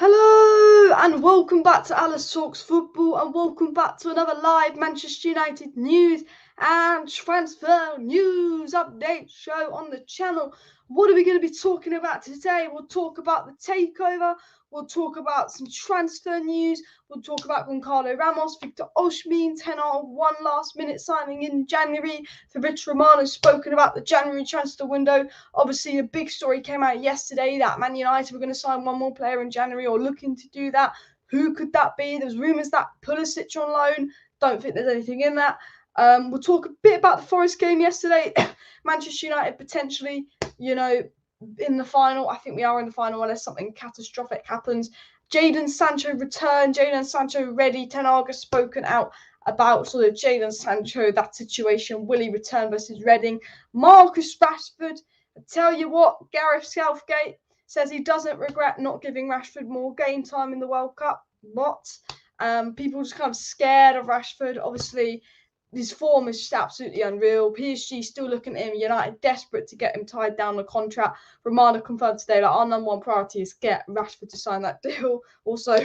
Hello and welcome back to Alice Talks Football and welcome back to another live Manchester United news and transfer news update show on the channel. What are we going to be talking about today? We'll talk about the takeover, we'll talk about some transfer news, we'll talk about Goncalo Ramos, Victor Osimhen, Ten Hag, one last minute signing in January. Fabrizio Romano has spoken about the January transfer window. Obviously, a big story came out yesterday that Man United were going to sign one more player in January or looking to do that. Who could that be? There's rumours that Pulisic on loan. Don't think there's anything in that. We'll talk a bit about the Forest game yesterday. Manchester United potentially, in the final. I think we are in the final unless something catastrophic happens. Jadon Sancho return. Jadon Sancho ready. Ten Hag has spoken out about sort of Jadon Sancho, that situation. Will he return versus Reading? Marcus Rashford. I tell you what, Gareth Southgate says he doesn't regret not giving Rashford more game time in the World Cup. What? People just kind of scared of Rashford. Obviously, his form is just absolutely unreal. PSG still looking at him. United desperate to get him tied down the contract. Romano confirmed today that our number one priority is get Rashford to sign that deal. Also,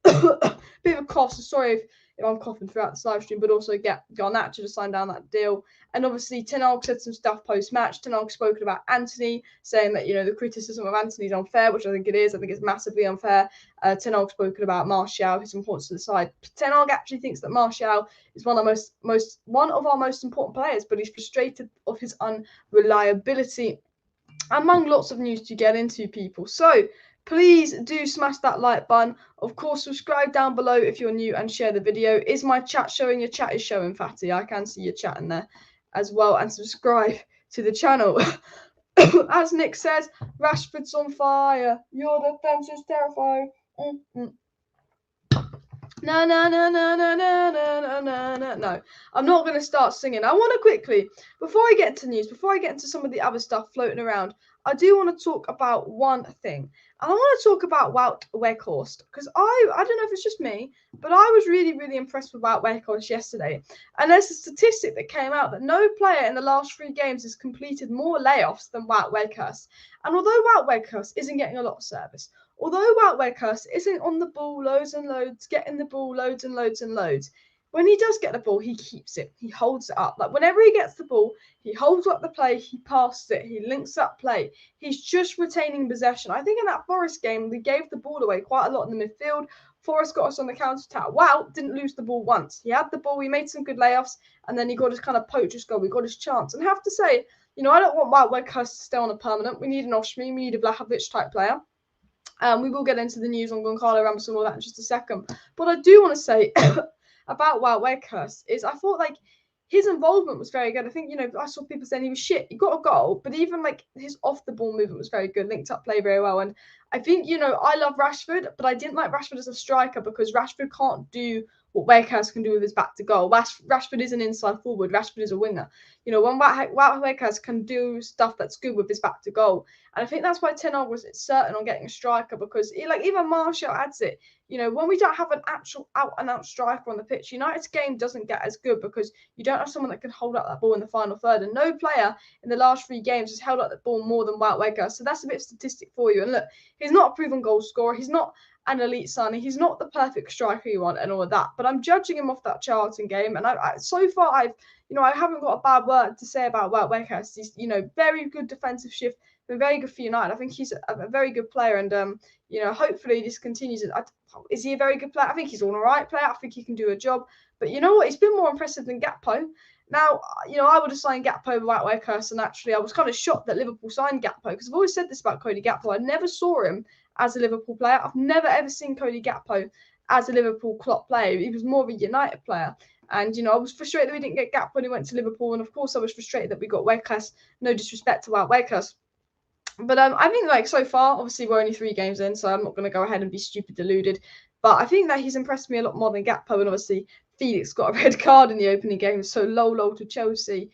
bit of a cough, so sorry if I'm coughing throughout this live stream, but also get Garnacho to sign down that deal. And obviously, Ten Hag said some stuff post-match. Ten Hag spoken about Antony, saying that, the criticism of Antony is unfair, which I think it is. I think it's massively unfair. Ten Hag spoken about Martial, his importance to the side. Ten Hag actually thinks that Martial is one of our most important players, but he's frustrated of his unreliability. Among lots of news to get into, people. So please do smash that like button. Of course, subscribe down below if you're new and share the video. Is my chat showing? Your chat is showing, Fatty. I can see your chat in there as well. And subscribe to the channel. As Nick says, Rashford's on fire. Your defense is terrifying. No. I'm not going to start singing. I want to quickly, before I get into news, before I get into some of the other stuff floating around, I do want to talk about one thing. And I want to talk about Wout Weghorst, because I don't know if it's just me, but I was really, really impressed with Wout Weghorst yesterday. And there's a statistic that came out that no player in the last 3 games has completed more layoffs than Wout Weghorst. And although Wout Weghorst isn't getting a lot of service, although Wout Weghorst isn't on the ball loads and loads, getting the ball loads and loads and loads, when he does get the ball, he keeps it. He holds it up. Like whenever he gets the ball, he holds up the play, he passes it, he links up play. He's just retaining possession. I think in that Forest game, we gave the ball away quite a lot in the midfield. Forest got us on the counter-attack. Wout didn't lose the ball once. He had the ball, he made some good layoffs, and then he got his kind of poacher's goal. We got his chance. And I have to say, I don't want Wout Weghorst to stay on a permanent. We need an Osimhen, we need a Vlahovic type player. We will get into the news on Goncalo Ramos and all that in just a second. But I do want to say about Wout Weghorst is I thought his involvement was very good. I think, I saw people saying he was shit. He got a goal, but even his off the ball movement was very good, linked up play very well. And I think, I love Rashford, but I didn't like Rashford as a striker because Rashford can't do what Weghorst can do with his back to goal. Rashford is an inside forward. Rashford is a winger. When Wout Weghorst can do stuff that's good with his back to goal. And I think that's why Ten Hag was certain on getting a striker because even Martial adds it. When we don't have an actual out-and-out striker on the pitch, United's game doesn't get as good because you don't have someone that can hold up that ball in the final third. And no player in the last 3 games has held up the ball more than Wout Weghorst. So that's a bit of statistic for you. And look, he's not a proven goal scorer. He's not an elite signing. He's not the perfect striker you want and all of that. But I'm judging him off that Charlton game. And so far, I haven't got a bad word to say about Wout Weghorst. He's, very good defensive shift. Been very good for United. I think he's a very good player, and hopefully this continues. Is he a very good player? I think he's an all right player. I think he can do a job. But you know what? He's been more impressive than Gakpo. Now, I would have signed Gakpo without Weghorst, and actually I was kind of shocked that Liverpool signed Gakpo because I've always said this about Cody Gakpo. I never saw him as a Liverpool player. I've never ever seen Cody Gakpo as a Liverpool Klopp player. He was more of a United player. And, I was frustrated that we didn't get Gakpo when he went to Liverpool. And, of course, I was frustrated that we got Weghorst. No disrespect to Wout Weghorst. But I think, so far, obviously, we're only 3 games in, so I'm not going to go ahead and be stupid deluded. But I think that he's impressed me a lot more than Gakpo. And, obviously, Felix got a red card in the opening game, so low to Chelsea.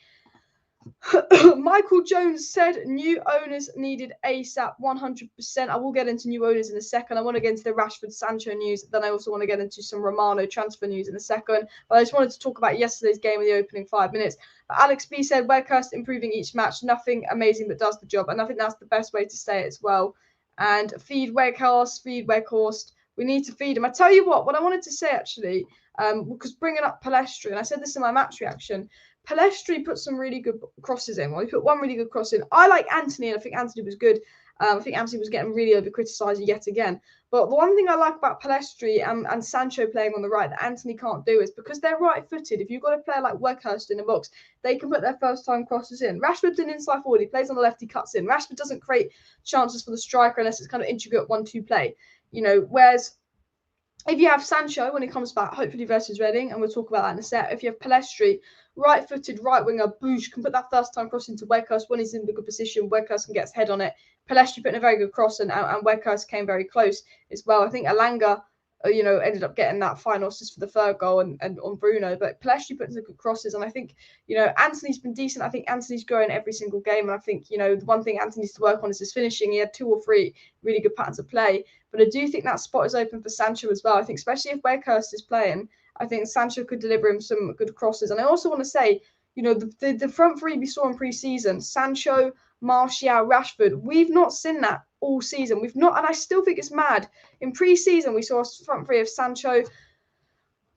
Michael Jones said new owners needed ASAP, 100%. I will get into new owners in a second. I want to get into the Rashford Sancho news. Then I also want to get into some Romano transfer news in a second. But I just wanted to talk about yesterday's game in the opening 5 minutes. But Alex B said, Weghorst improving each match. Nothing amazing, but does the job. And I think that's the best way to say it as well. and feed Weghorst. We need to feed him. I tell you what I wanted to say actually, because bringing up Palestri, and I said this in my match reaction, Palestri put some really good crosses in. Well, he put one really good cross in. I like Antony, and I think Antony was good. I think Antony was getting really over-criticised yet again. But the one thing I like about Palestri and Sancho playing on the right that Antony can't do is because they're right-footed, if you've got a player like Weghorst in the box, they can put their first-time crosses in. Rashford's an inside forward. He plays on the left, he cuts in. Rashford doesn't create chances for the striker unless it's kind of intricate 1-2 play. Whereas if you have Sancho when he comes back, hopefully versus Reading, and we'll talk about that in a sec. If you have Palestri, right-footed right winger, Boosh can put that first-time cross into Weghorst when he's in the good position. Weghorst can get his head on it. Palestri put in a very good cross, and Weghorst came very close as well. I think Alanga, ended up getting that final assist for the third goal and on Bruno. But Palestri put in some good crosses, and I think, Antony's been decent. I think Antony's growing every single game, and I think, the one thing Antony needs to work on is his finishing. He had 2 or 3 really good patterns of play, but I do think that spot is open for Sancho as well. I think especially if Weghorst is playing, I think Sancho could deliver him some good crosses. And I also want to say, the front three we saw in pre-season, Sancho, Martial, Rashford, we've not seen that all season. We've not, and I still think it's mad. In pre-season, we saw a front three of Sancho,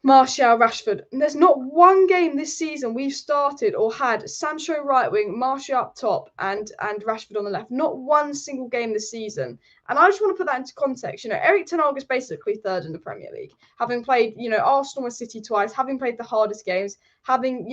Martial, Rashford. And there's not one game this season we've started or had Sancho right wing, Martial up top, and Rashford on the left. Not one single game this season. And I just want to put that into context. Erik Ten Hag is basically third in the Premier League, having played, Arsenal and City twice, having played the hardest games, having,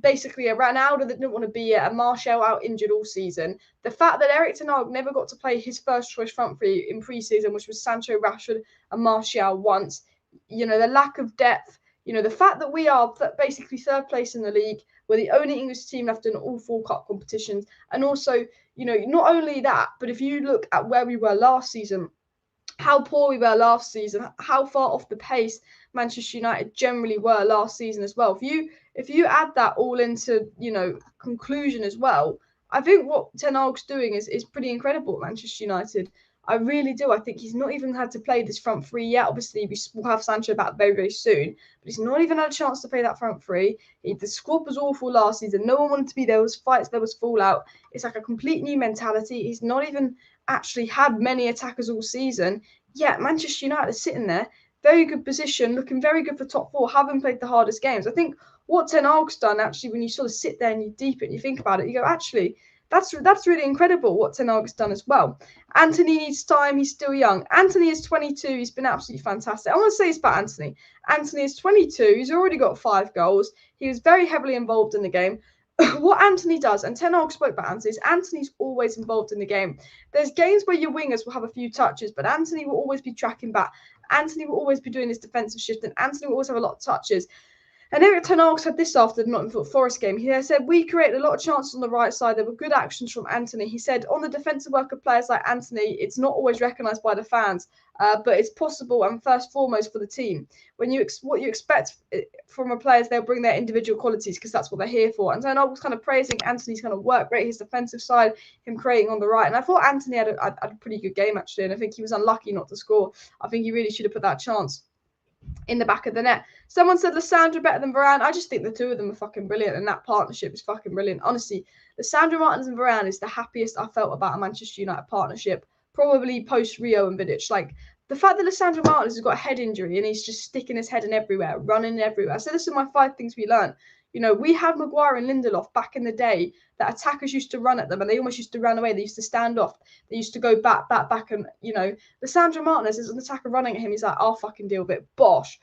basically a Ronaldo that didn't want to be a Martial out injured all season. The fact that Erik Ten Hag never got to play his first choice front three in pre-season, which was Sancho, Rashford, and Martial once. The lack of depth, the fact that we are basically third place in the league, we're the only English team left in all 4 cup competitions, and also, not only that, but if you look at where we were last season, how poor we were last season, how far off the pace Manchester United generally were last season as well. If you add that all into, conclusion as well, I think what Ten Hag's doing is pretty incredible at Manchester United. I really do. I think he's not even had to play this front three yet. Obviously, we'll have Sancho back very, very soon, but he's not even had a chance to play that front three. The squad was awful last season. No one wanted to be there. There was fights. There was fallout. It's like a complete new mentality. He's not even actually had many attackers all season. Yet Manchester United is sitting there, very good position, looking very good for top 4, having played the hardest games. I think what Ten Hag's done, actually, when you sort of sit there and you deep it and you think about it, you go, actually, that's really incredible what Ten Hag's done as well. Antony needs time. He's still young. Antony is 22. He's been absolutely fantastic. I want to say this about Antony. Antony is 22. He's already got 5 goals. He was very heavily involved in the game. What Antony does, and Ten Hag spoke about Antony, is Antony's always involved in the game. There's games where your wingers will have a few touches, but Antony will always be tracking back. Antony will always be doing his defensive shift, and Antony will always have a lot of touches. And Erik Ten Hag said this after the Nottingham Forest game. He said, we created a lot of chances on the right side. There were good actions from Antony. He said, on the defensive work of players like Antony, it's not always recognised by the fans, but it's possible and first foremost for the team. What you expect from a player is they'll bring their individual qualities because that's what they're here for. And Ten Hag was kind of praising Antony's kind of work rate, his defensive side, him creating on the right. And I thought Antony had a pretty good game, actually, and I think he was unlucky not to score. I think he really should have put that chance in the back of the net. Someone said Lissandra better than Varane. I just think the two of them are fucking brilliant, and that partnership is fucking brilliant. Honestly, Lissandra Martins and Varane is the happiest I felt about a Manchester United partnership, probably post Rio and Vidic. Like, the fact that Lissandra Martins has got a head injury and he's just sticking his head in everywhere, running everywhere. So this is my 5 things we learned. We had Maguire and Lindelof back in the day that attackers used to run at them and they almost used to run away. They used to stand off. They used to go back. And, Lissandra Martins is an attacker running at him. He's like, I'll fucking deal with it. Bosh.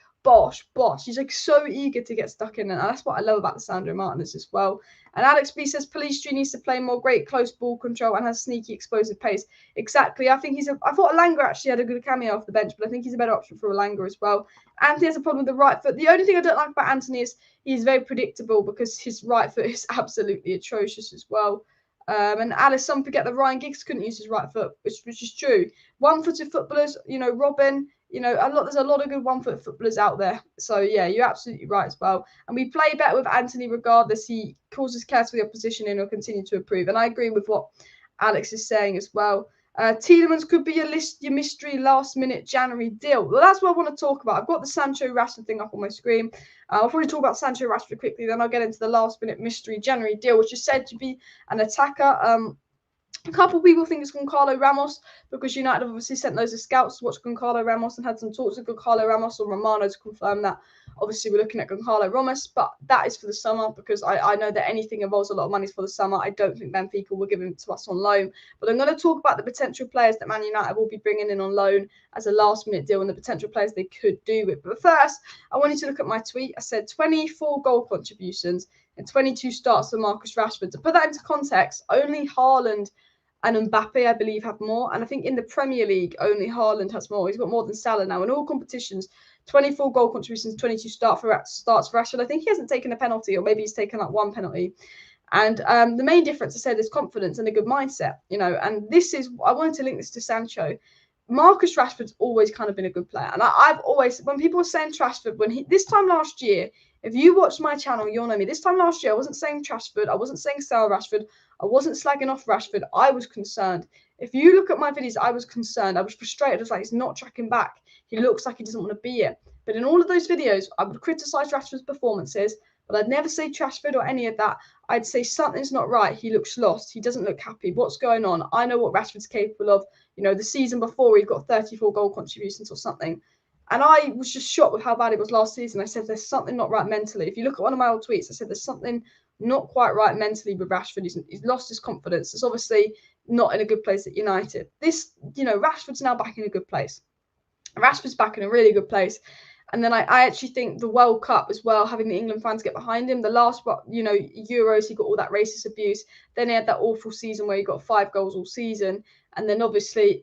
He's like so eager to get stuck in, and that's what I love about Lissandra Martinez as well. And Alex B says Palestri needs to play more, great close ball control and has sneaky explosive pace. Exactly. I thought Alanga actually had a good cameo off the bench, but I think he's a better option for Alanga as well. Anthony has a problem with the right foot. The only thing I don't like about Anthony is he's very predictable because his right foot is absolutely atrocious as well. And Alice, some forget that Ryan Giggs couldn't use his right foot, which is true. One-footed footballers, Robin, there's a lot of good one-foot footballers out there. So, yeah, you're absolutely right as well. And we play better with Antony regardless. He causes chaos for the opposition and will continue to improve. And I agree with what Alex is saying as well. Tielemans could be your mystery last-minute January deal. Well, that's what I want to talk about. I've got the Sancho Rashford thing up on my screen. I'll probably talk about Sancho Rashford quickly, then I'll get into the last-minute mystery January deal, which is said to be an attacker. A couple of people think it's Goncalo Ramos because United have obviously sent loads of scouts to watch Goncalo Ramos and had some talks with Goncalo Ramos or Romano to confirm that. Obviously, we're looking at Goncalo Ramos, but that is for the summer because I know that anything involves a lot of money for the summer. I don't think Benfica will give him to us on loan. But I'm going to talk about the potential players that Man United will be bringing in on loan as a last-minute deal and the potential players they could do with. But first, I want you to look at my tweet. I said 24 goal contributions and 22 starts for Marcus Rashford. To put that into context, only Haaland and Mbappe, I believe, have more. And I think in the Premier League, only Haaland has more. He's got more than Salah now. In all competitions, 24 goal contributions, 22 starts for Rashford. I think he hasn't taken a penalty, or maybe he's taken like one penalty. And the main difference, I said, is confidence and a good mindset, and this is, I wanted to link this to Sancho. Marcus Rashford's always kind of been a good player. And I've always, when people were saying Rashford, this time last year, if you watch my channel, you'll know me. This time last year, I wasn't saying Rashford. I wasn't saying sell Rashford. I wasn't slagging off Rashford. I was concerned. If you look at my videos, I was concerned. I was frustrated. I was like, he's not tracking back. He looks like he doesn't want to be here. But in all of those videos, I would criticize Rashford's performances, but I'd never say Rashford or any of that. I'd say something's not right. He looks lost. He doesn't look happy. What's going on? I know what Rashford's capable of. The season before, he got 34 goal contributions or something. And I was just shocked with how bad it was last season. I said, there's something not right mentally. If you look at one of my old tweets, I said, there's something not quite right mentally with Rashford. He's lost his confidence. It's obviously not in a good place at United. Rashford's now back in a good place. Rashford's back in a really good place. And then I actually think the World Cup as well, having the England fans get behind him. The last, Euros, he got all that racist abuse. Then he had that awful season where he got 5 goals all season. And then obviously,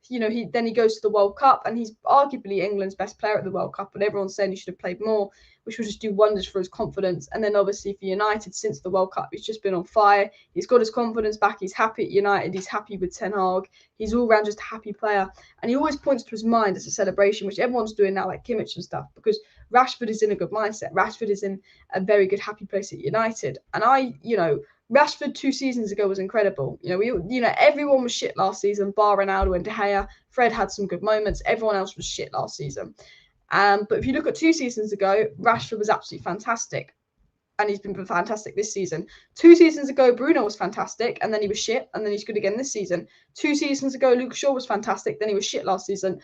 he goes to the World Cup and he's arguably England's best player at the World Cup. But everyone's saying he should have played more, which will just do wonders for his confidence. And then obviously for United, since the World Cup, he's just been on fire. He's got his confidence back. He's happy at United. He's happy with Ten Hag. He's all around just a happy player. And he always points to his mind as a celebration, which everyone's doing now, like Kimmich and stuff, because Rashford is in a good mindset. Rashford is in a very good, happy place at United. And Rashford 2 seasons ago was incredible. Everyone was shit last season, bar Ronaldo and De Gea. Fred had some good moments. Everyone else was shit last season. But if you look at 2 seasons ago, Rashford was absolutely fantastic. And he's been fantastic this season. 2 seasons ago, Bruno was fantastic, and then he was shit, and then he's good again this season. 2 seasons ago, Luke Shaw was fantastic, then he was shit last season.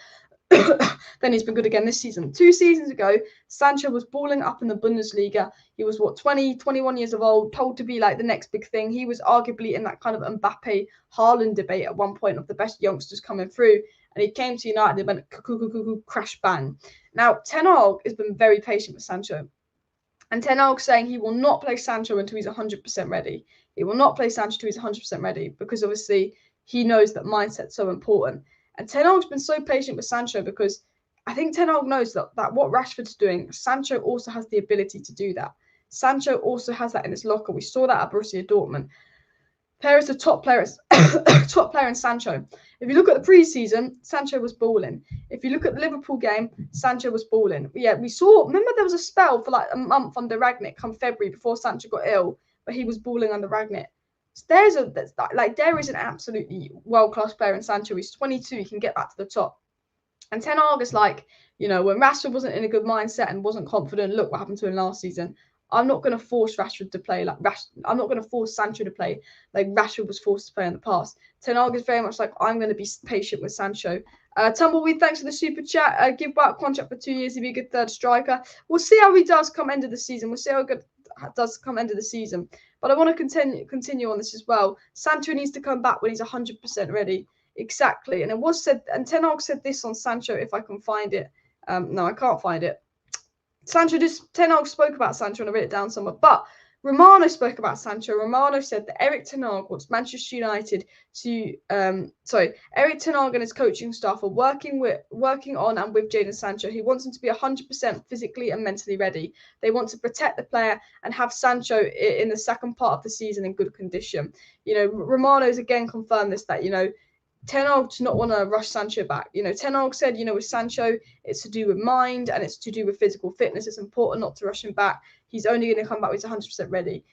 Then he's been good again this season. 2 seasons ago, Sancho was balling up in the Bundesliga. He was 20, 21 years of old, told to be like the next big thing. He was arguably in that kind of Mbappe Haaland debate at one point of the best youngsters coming through. And he came to United and went crash bang. Now, Ten Hag has been very patient with Sancho. And Ten Hag saying he will not play Sancho until he's 100% ready. He will not play Sancho until he's 100% ready because obviously he knows that mindset's so important. And Ten Hag's been so patient with Sancho because I think Ten Hag knows that what Rashford's doing, Sancho also has the ability to do that. Sancho also has that in his locker. We saw that at Borussia Dortmund. There is the top player in Sancho. If you look at the preseason, Sancho was balling. If you look at the Liverpool game, Sancho was balling. Yeah, remember there was a spell for like a month under Rangnick come February before Sancho got ill, but he was balling under Rangnick. There is an absolutely world-class player in Sancho. He's 22. He can get back to the top. And Ten Hag is like, when Rashford wasn't in a good mindset and wasn't confident, look what happened to him last season. I'm not going to force Rashford to play I'm not going to force Sancho to play like Rashford was forced to play in the past. Ten Hag is very much like, I'm going to be patient with Sancho. Tumbleweed, thanks for the super chat. Give back contract for 2 years. He'd be a good third striker. We'll see how he does come end of the season. We'll see how good does come end of the season. But I want to continue on this as well. Sancho needs to come back when he's 100% ready. Exactly. And it was said, and Ten Hag said this on Sancho, if I can find it. No, I can't find it. Ten Hag spoke about Sancho and I wrote it down somewhere. But Romano spoke about Sancho. Romano said that Erik Ten Hag wants Manchester United to Erik Ten Hag and his coaching staff are working on and with Jadon Sancho. He wants him to be 100% physically and mentally ready. They want to protect the player and have Sancho in the second part of the season in good condition. Romano's again confirmed this, that Ten Hag does not want to rush Sancho back. Ten Hag said, with Sancho, it's to do with mind and it's to do with physical fitness. It's important not to rush him back. He's only going to come back when he's 100% ready.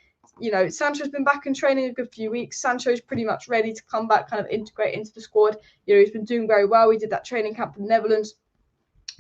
Sancho's been back in training a good few weeks. Sancho's pretty much ready to come back, kind of integrate into the squad. He's been doing very well. He did that training camp in the Netherlands.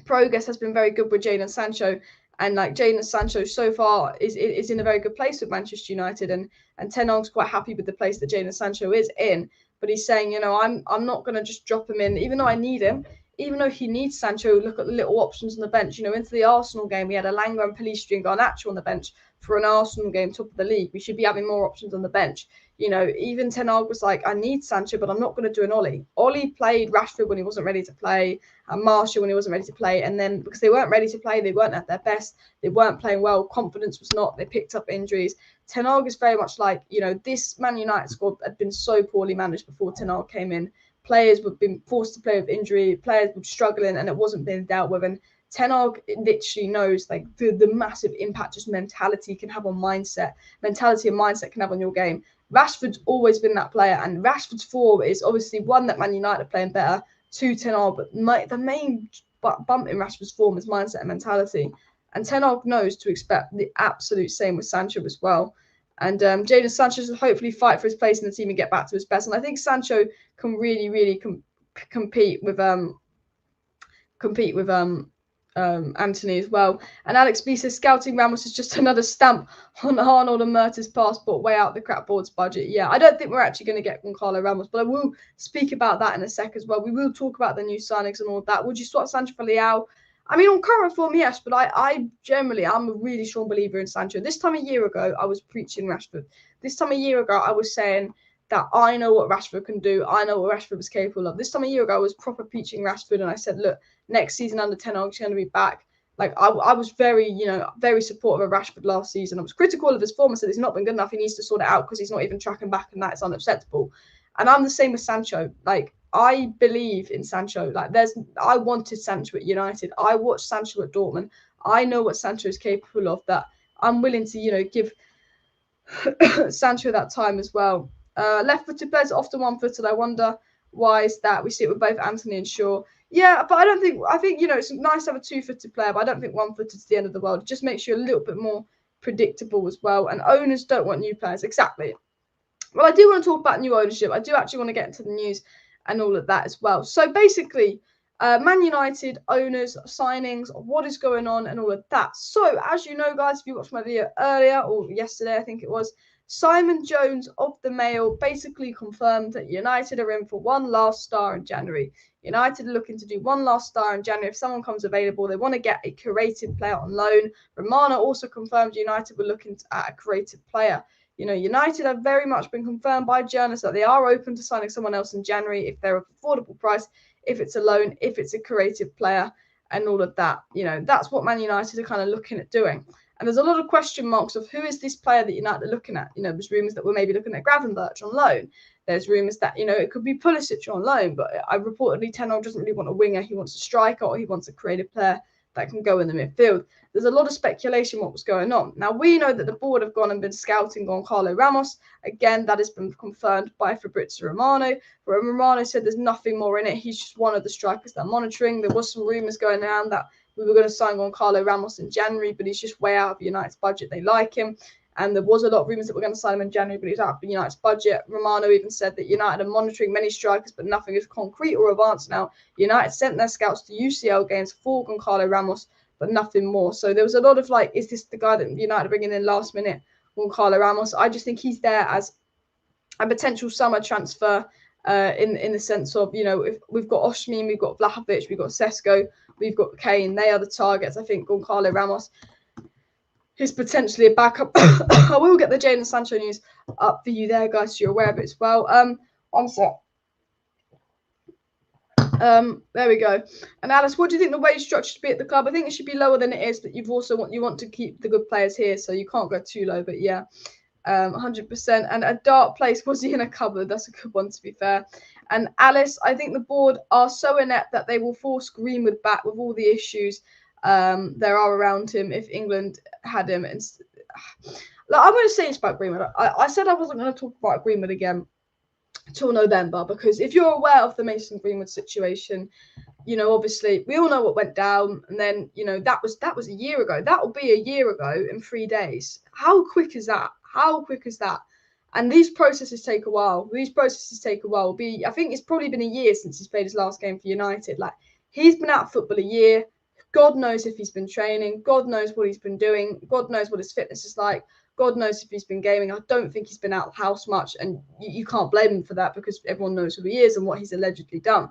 Progress has been very good with Jadon Sancho. And like Jadon Sancho so far is in a very good place with Manchester United, and Ten Hag's quite happy with the place that Jadon Sancho is in. But he's saying, I'm not going to just drop him in, even though I need him, even though he needs Sancho. Look at the little options on the bench. Into the Arsenal game, we had Elanga and Pellistri and Garnacho on the bench for an Arsenal game, top of the league. We should be having more options on the bench. Even Ten Hag was like, I need Sancho, but I'm not going to do an Ollie. Ollie played Rashford when he wasn't ready to play, and Martial when he wasn't ready to play. And then because they weren't ready to play, they weren't at their best, they weren't playing well, confidence was not, they picked up injuries. Ten Hag is very much like, this Man United squad had been so poorly managed before Ten Hag came in. Players were being forced to play with injury, players were struggling, and it wasn't being dealt with. And Ten Hag literally knows like the massive impact just mentality can have on mindset. Mentality and mindset can have on your game. Rashford's always been that player, and Rashford's form is obviously one that Man United are playing better, two Ten Hag, but the main bump in Rashford's form is mindset and mentality. And Ten Hag knows to expect the absolute same with Sancho as well. And Jadon Sancho will hopefully fight for his place in the team and get back to his best. And I think Sancho can really, really compete with Anthony as well. And Alex B says scouting Ramos is just another stamp on Arnold and Mertens' passport, way out the crap board's budget. Yeah, I don't think we're actually going to get Goncalo Ramos, but I will speak about that in a sec as well. We will talk about the new signings and all of that. Would you swap Sancho for Leao? I mean, on current form, yes, but I'm a really strong believer in Sancho. This time a year ago, I was preaching Rashford. This time a year ago, I was saying that I know what Rashford can do. I know what Rashford was capable of. This time a year ago, I was proper preaching Rashford, and I said, look, next season under Ten Hag, he's going to be back. Like I was very supportive of Rashford last season. I was critical of his form. I said he's not been good enough. He needs to sort it out because he's not even tracking back, and that is unacceptable. And I'm the same with Sancho. Like I believe in Sancho. Like I wanted Sancho at United. I watched Sancho at Dortmund. I know what Sancho is capable of. That I'm willing to give Sancho that time as well. Left-footed players are often one-footed. I wonder why is that? We see it with both Anthony and Shaw. Yeah, but I think it's nice to have a two-footed player, but I don't think one-footed is the end of the world. It just makes you a little bit more predictable as well. And owners don't want new players. Exactly. Well, I do want to talk about new ownership. I do actually want to get into the news and all of that as well. So basically, Man United owners, signings, what is going on and all of that. So as you know, guys, if you watched my video earlier or yesterday, I think it was, Simon Jones of the Mail basically confirmed that United are in for one last star in January. United are looking to do one last star in January. If someone comes available, they want to get a creative player on loan. Romano also confirmed United were looking at a creative player. United have very much been confirmed by journalists that they are open to signing someone else in January if they're an affordable price, if it's a loan, if it's a creative player, and all of that. That's what Man United are kind of looking at doing. And there's a lot of question marks of who is this player that United are looking at. There's rumours that we're maybe looking at Gravenberch on loan. There's rumours that, it could be Pulisic on loan, but I reportedly Ten Hag doesn't really want a winger. He wants a striker, or he wants a creative player that can go in the midfield. There's a lot of speculation what was going on. Now, we know that the board have gone and been scouting Goncalo Ramos. Again, that has been confirmed by Fabrizio Romano. Romano said there's nothing more in it. He's just one of the strikers they're monitoring. There was some rumours going around that we were going to sign Goncalo Ramos in January, but he's just way out of United's budget. They like him. And there was a lot of rumours that we're going to sign him in January, but he's out of United's budget. Romano even said that United are monitoring many strikers, but nothing is concrete or advanced now. United sent their scouts to UCL games for Goncalo Ramos, but nothing more. So there was a lot of is this the guy that United are bringing in last minute, Goncalo Ramos? I just think he's there as a potential summer transfer in the sense of, if we've got Osimhen, we've got Vlahovic, we've got Sesko, we've got Kane. They are the targets. I think Goncalo Ramos is potentially a backup. I will get the Jadon Sancho news up for you there, guys, so you're aware of it as well. One sec. There we go. And Alice, what do you think the wage structure should be at the club? I think it should be lower than it is, but you want to keep the good players here, so you can't go too low. But yeah, 100%. And a dark place, was he in a cupboard? That's a good one, to be fair. And Alice, I think the board are so inept that they will force Greenwood back with all the issues there are around him if England had him. And I'm going to say this about Greenwood. I said I wasn't going to talk about Greenwood again till November, because if you're aware of the Mason Greenwood situation, obviously we all know what went down, and then that was a year ago. That will be a year ago in 3 days. How quick is that? And these processes take a while. I think it's probably been a year since he's played his last game for United. He's been out of football a year. God knows if he's been training. God knows what he's been doing. God knows what his fitness is like. God knows if he's been gaming. I don't think he's been out of the house much, and you can't blame him for that because everyone knows who he is and what he's allegedly done.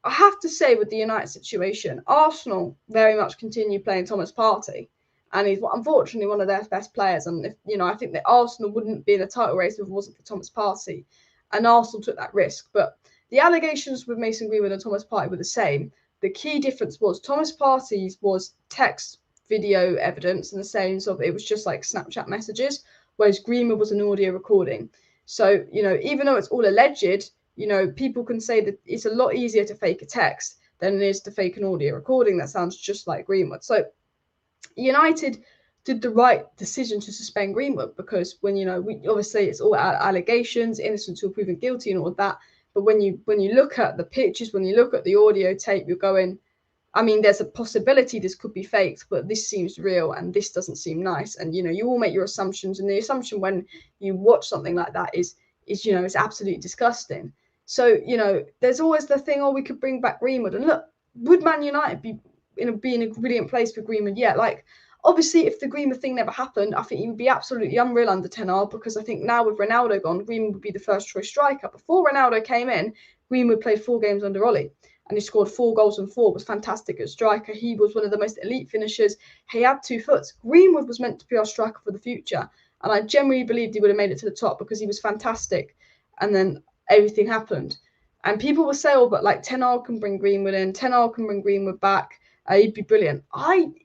I have to say with the United situation, Arsenal very much continue playing Thomas Partey, and he's unfortunately one of their best players. And I think that Arsenal wouldn't be in a title race if it wasn't for Thomas Partey, and Arsenal took that risk. But the allegations with Mason Greenwood and Thomas Partey were the same. The key difference was Thomas Partey's was text, video evidence, in the sense of it was just like Snapchat messages, whereas Greenwood was an audio recording. So even though it's all alleged, people can say that it's a lot easier to fake a text than it is to fake an audio recording that sounds just like Greenwood. So United did the right decision to suspend Greenwood because when we obviously it's all allegations, innocent until proven guilty and all of that. But when you look at the pictures, when you look at the audio tape, you're going, I mean, there's a possibility this could be faked, but this seems real and this doesn't seem nice. And you all make your assumptions, and the assumption when you watch something like that is it's absolutely disgusting. So there's always the thing, we could bring back Greenwood, and look, would Man United be in a brilliant place for Greenwood? Yeah, like obviously if the Greenwood thing never happened, I think he would be absolutely unreal under Ten Hag, because I think now with Ronaldo gone, Greenwood would be the first choice striker. Before Ronaldo came in, Greenwood played 4 games under Ollie, and he scored 4 goals and 4, was fantastic as striker. He was one of the most elite finishers. He had 2 foot. Greenwood was meant to be our striker for the future, and I genuinely believed he would have made it to the top because he was fantastic. And then everything happened, and people will say, but like Ten Hag can bring Greenwood in, Ten Hag can bring Greenwood back. He'd be brilliant.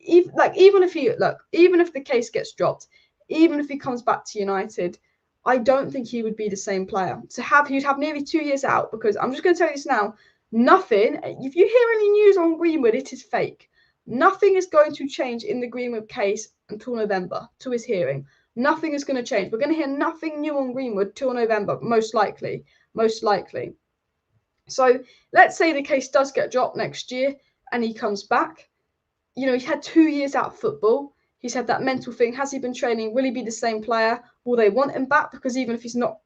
Even if the case gets dropped, even if he comes back to United, I don't think he would be the same player. He'd have nearly 2 years out, because I'm just going to tell you this now. Nothing. If you hear any news on Greenwood, it is fake. Nothing is going to change in the Greenwood case until November, to his hearing. Nothing is going to change. We're going to hear nothing new on Greenwood till November, most likely. So let's say the case does get dropped next year and he comes back. He had 2 years out of football. He's had that mental thing. Has he been training? Will he be the same player? Will they want him back? Because even if he's not,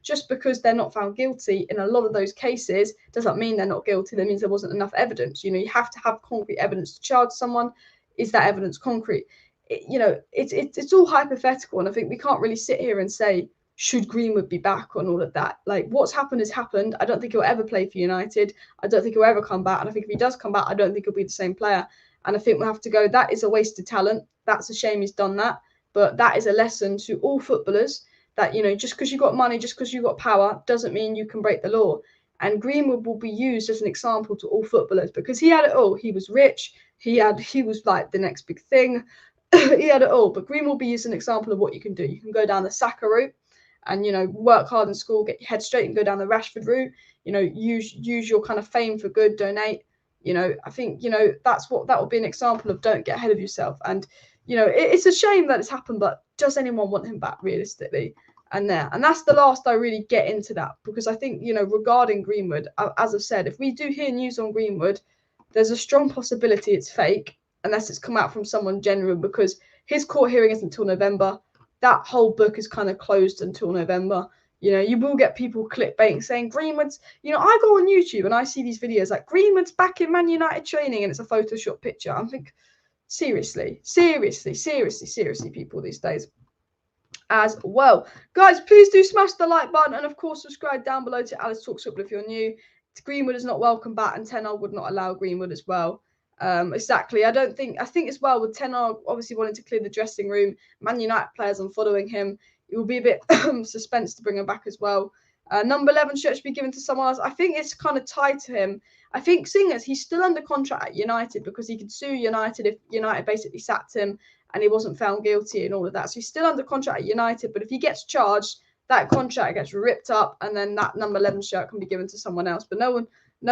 just because they're not found guilty in a lot of those cases doesn't mean they're not guilty. That means there wasn't enough evidence. You have to have concrete evidence to charge someone. Is that evidence concrete? It's all hypothetical, and I think we can't really sit here and say, should Greenwood be back on all of that? Like, what's happened has happened. I don't think he'll ever play for United. I don't think he'll ever come back. And I think if he does come back, I don't think he'll be the same player. And I think we'll have to go, that is a waste of talent. That's a shame he's done that. But that is a lesson to all footballers that, just because you've got money, just because you've got power, doesn't mean you can break the law. And Greenwood will be used as an example to all footballers, because he had it all. He was rich. He was like the next big thing. He had it all. But Greenwood will be used as an example of what you can do. You can go down the Saka route and, work hard in school, get your head straight, and go down the Rashford route. Use your kind of fame for good, donate. I think, that will be an example of don't get ahead of yourself. And, it's a shame that it's happened, but does anyone want him back realistically? And that's the last I really get into that, because I think, regarding Greenwood, as I've said, if we do hear news on Greenwood, there's a strong possibility it's fake, unless it's come out from someone genuine, because his court hearing isn't until November. That whole book is kind of closed until November. You will get people clickbaiting saying Greenwood's, I go on YouTube and I see these videos like Greenwood's back in Man United training and it's a Photoshop picture. I'm thinking, seriously, people these days as well. Guys, please do smash the like button, and of course subscribe down below to Alice Talks Football if you're new. Greenwood is not welcome back, and Ten Hag would not allow Greenwood as well. Exactly. I think as well, with Ten Hag obviously wanting to clear the dressing room, Man United players unfollowing him, it will be a bit suspense to bring him back as well. Number 11 shirt should be given to someone else. I think it's kind of tied to him. I think seeing as he's still under contract at United, because he could sue United if United basically sacked him and he wasn't found guilty and all of that. So he's still under contract at United, but if he gets charged, that contract gets ripped up, and then that number 11 shirt can be given to someone else. But no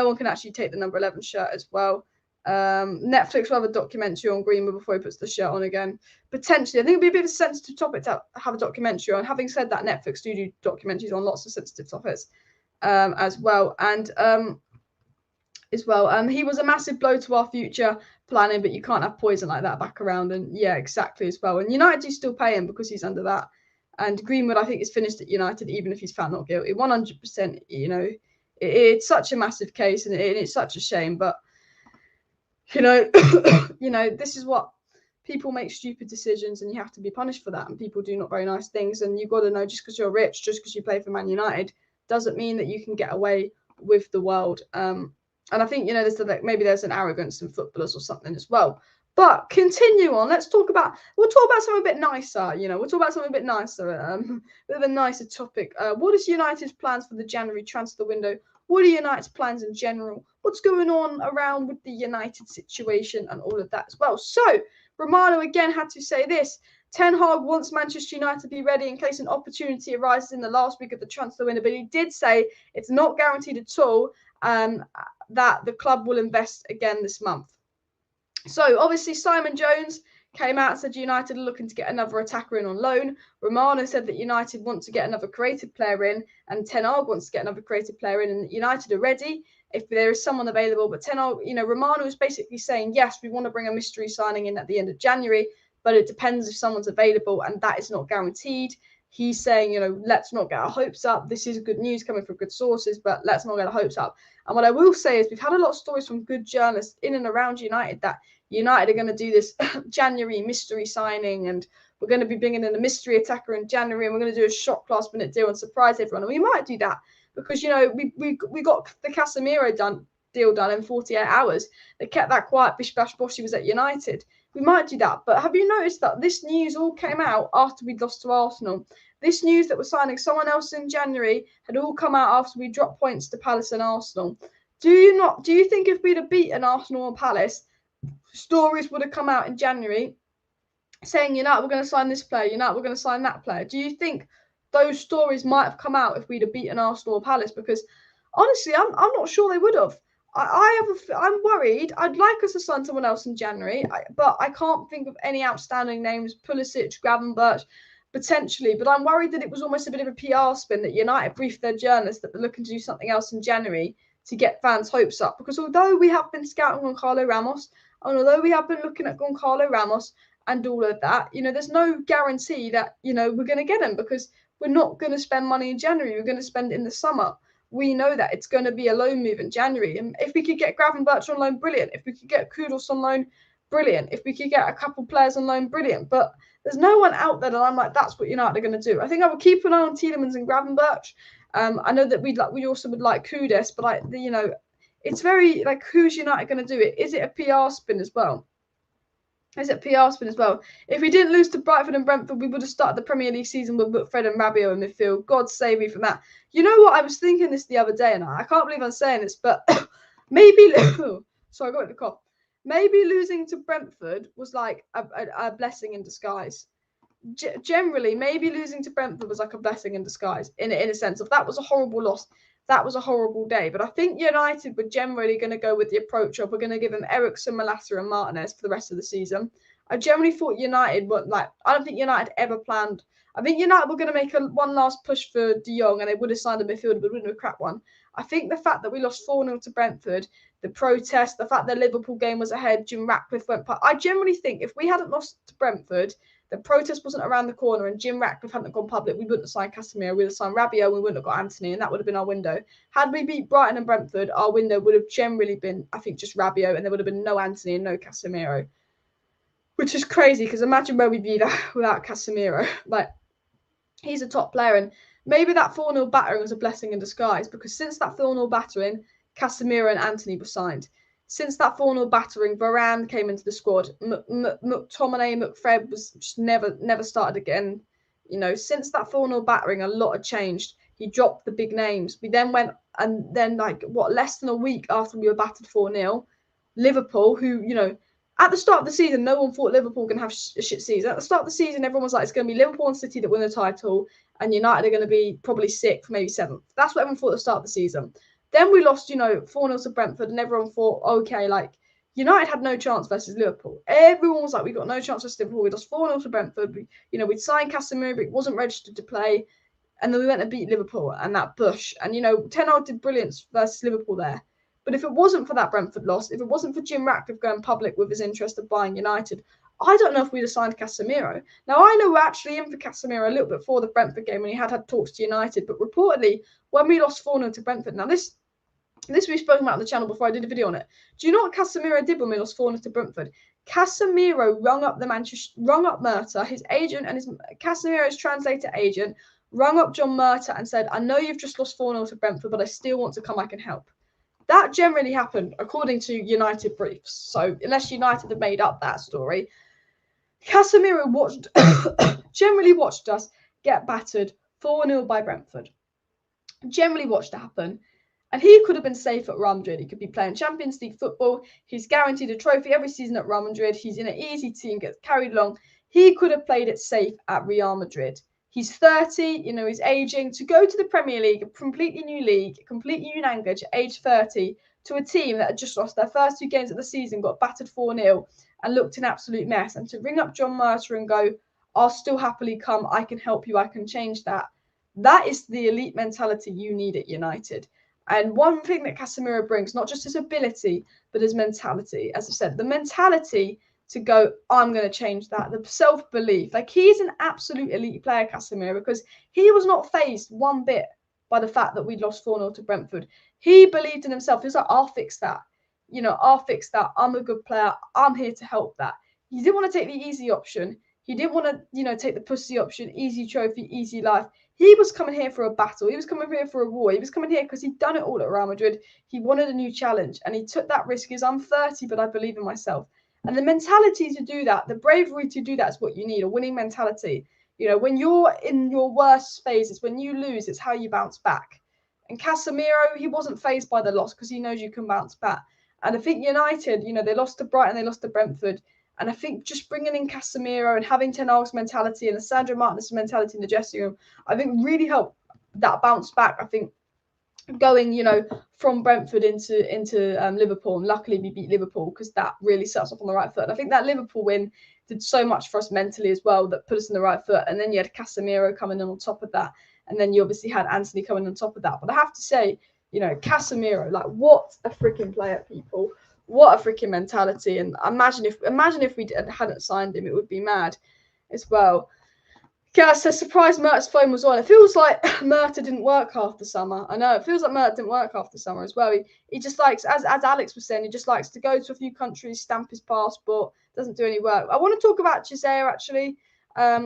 one can actually take the number 11 shirt as well. Netflix will have a documentary on Greenwood before he puts the shirt on again. Potentially, I think it'd be a bit of a sensitive topic to have a documentary on. Having said that, Netflix do documentaries on lots of sensitive topics as well. And he was a massive blow to our future planning, but you can't have poison like that back around. And yeah, exactly as well. And United do still pay him because he's under that. And Greenwood, I think, is finished at United even if he's found not guilty. 100%. It's such a massive case, and it's such a shame, but you know, this is what people make stupid decisions, and you have to be punished for that. And people do not very nice things, and you've got to know, just because you're rich, just because you play for Man United, doesn't mean that you can get away with the world. And I think, maybe there's an arrogance in footballers or something as well. But continue on. We'll talk about something a bit nicer. We'll talk about something a bit nicer, a bit of a nicer topic. What is United's plans for the January transfer window? What are United's plans in general? What's going on around with the United situation and all of that as well? So, Romano again had to say this. Ten Hag wants Manchester United to be ready in case an opportunity arises in the last week of the transfer window, but he did say it's not guaranteed at all that the club will invest again this month. So, obviously, Simon Jones came out and said United are looking to get another attacker in on loan. Romano said that United want to get another creative player in, and Ten Hag wants to get another creative player in, and United are ready if there is someone available. But Ten Hag, Romano is basically saying, yes, we want to bring a mystery signing in at the end of January, but it depends if someone's available, and that is not guaranteed. He's saying, let's not get our hopes up. This is good news coming from good sources, but let's not get our hopes up. And what I will say is we've had a lot of stories from good journalists in and around United that United are going to do this January mystery signing, and we're going to be bringing in a mystery attacker in January, and we're going to do a shock last-minute deal and surprise everyone. And we might do that because, we got the Casemiro deal done in 48 hours. They kept that quiet, bish, bash, bosh. He was at United. We might do that. But have you noticed that this news all came out after we'd lost to Arsenal? This news that we're signing someone else in January had all come out after we dropped points to Palace and Arsenal. Do you think if we'd have beaten Arsenal and Palace, stories would have come out in January saying, we're going to sign this player, we're going to sign that player? Do you think those stories might have come out if we'd have beaten Arsenal or Palace? Because honestly, I'm not sure they would have. I'm worried. I'd like us to sign someone else in January, but I can't think of any outstanding names. Pulisic, Gravenberch, potentially. But I'm worried that it was almost a bit of a PR spin that United briefed their journalists that they're looking to do something else in January to get fans' hopes up. Because although we have been scouting Goncalo Ramos, and although we have been looking at Goncalo Ramos and all of that, there's no guarantee that, we're going to get him, because we're not going to spend money in January. We're going to spend it in the summer. We know that it's going to be a loan move in January. And if we could get Gravenberch on loan, brilliant. If we could get Kudus on loan, brilliant. If we could get a couple players on loan, brilliant. But there's no one out there that I'm like, that's what United are going to do. I think I would keep an eye on Tielemans and Gravenberch. I know that we also would like Kudus, but it's very like, who's United going to do it? Is it a PR spin as well? If we didn't lose to Brentford and Brentford, we would have started the Premier League season with Fred and Rabiot in midfield. God save me from that. You know what? I was thinking this the other day, and I can't believe I'm saying this, but maybe sorry, I got the cough. Maybe losing to Brentford was like a blessing in disguise. Generally, maybe losing to Brentford was like a blessing in disguise, in a sense of that was a horrible loss. That was a horrible day. But I think United were generally going to go with the approach of, we're going to give them Eriksen, Malacia and Martinez for the rest of the season. I generally thought United were I don't think United ever planned. I think United were going to make one last push for De Jong, and they would have signed a midfielder, but wouldn't have cracked one. I think the fact that we lost 4-0 to Brentford, the protest, the fact that the Liverpool game was ahead, Jim Ratcliffe went past. I generally think if we hadn't lost to Brentford, the protest wasn't around the corner, and Jim Ratcliffe hadn't gone public, we wouldn't have signed Casemiro, we'd have signed Rabiot, we wouldn't have got Anthony, and that would have been our window. Had we beat Brighton and Brentford, our window would have generally been, I think, just Rabiot, and there would have been no Anthony and no Casemiro. Which is crazy, because imagine where we'd be without Casemiro. He's a top player, and maybe that 4-0 battering was a blessing in disguise, because since that 4-0 battering, Casemiro and Anthony were signed. Since that 4-0 battering, Varane came into the squad. McTominay, McFred was just never started again. Since that 4-0 battering, a lot had changed. He dropped the big names. We then went, and then less than a week after we were battered 4-0, Liverpool, who, at the start of the season, no one thought Liverpool were going to have a shit season. At the start of the season, everyone was like, it's going to be Liverpool and City that win the title, and United are going to be probably 6th, maybe 7th. That's what everyone thought at the start of the season. Then we lost, 4-0 to Brentford, and everyone thought, okay, United had no chance versus Liverpool. Everyone was like, we got no chance versus Liverpool. We lost 4-0 to Brentford. We'd signed Casemiro, but he wasn't registered to play. And then we went and beat Liverpool and that Bush. And, Ten Hag did brilliance versus Liverpool there. But if it wasn't for that Brentford loss, if it wasn't for Jim Ratcliffe going public with his interest of buying United, I don't know if we'd have signed Casemiro. Now, I know we're actually in for Casemiro a little bit before the Brentford game when he had talks to United. But reportedly, when we lost 4-0 to Brentford, now this This we've spoken about on the channel before I did a video on it. Do you know what Casemiro did when we lost 4-0 to Brentford? Casemiro rung up Murta, his agent, and Casemiro's translator agent rung up John Murta and said, I know you've just lost 4-0 to Brentford, but I still want to come, I can help. That generally happened, according to United briefs. So unless United have made up that story, Casemiro generally watched us get battered 4-0 by Brentford. Generally watched it happen. And he could have been safe at Real Madrid. He could be playing Champions League football. He's guaranteed a trophy every season at Real Madrid. He's in an easy team, gets carried along. He could have played it safe at Real Madrid. He's 30, he's aging. To go to the Premier League, a completely new league, completely new language, at age 30, to a team that had just lost their first 2 games of the season, got battered 4-0, and looked an absolute mess. And to ring up John Murta and go, I'll still happily come, I can help you, I can change that. That is the elite mentality you need at United. And one thing that Casemiro brings, not just his ability, but his mentality. As I said, the mentality to go, I'm going to change that. The self-belief. Like, he's an absolute elite player, Casemiro, because he was not fazed one bit by the fact that we'd lost 4-0 to Brentford. He believed in himself. He was like, I'll fix that. I'll fix that. I'm a good player. I'm here to help that. He didn't want to take the easy option. He didn't want to, take the pussy option, easy trophy, easy life. He was coming here for a battle. He was coming here for a war. He was coming here because he'd done it all at Real Madrid. He wanted a new challenge, and he took that risk. I'm 30, but I believe in myself. And the mentality to do that, the bravery to do that is what you need, a winning mentality. When you're in your worst phases, when you lose, it's how you bounce back. And Casemiro, he wasn't fazed by the loss because he knows you can bounce back. And I think United, they lost to Brighton, they lost to Brentford. And I think just bringing in Casemiro and having Ten Hag's mentality and the Sandro Martinez mentality in the dressing room, I think really helped that bounce back. I think going, from Brentford into Liverpool, and luckily we beat Liverpool because that really set us off on the right foot. And I think that Liverpool win did so much for us mentally as well, that put us in the right foot. And then you had Casemiro coming in on top of that, and then you obviously had Anthony coming on top of that. But I have to say, Casemiro, like, what a freaking player, people. What a freaking mentality. And imagine if we hadn't signed him, it would be mad as well. Gareth says, surprised Murta's phone was on. It feels like Murta didn't work half the summer. I know, it feels like Murta didn't work half the summer as well. He just likes, as Alex was saying, he just likes to go to a few countries, stamp his passport, doesn't do any work. I want to talk about Chisea, actually. I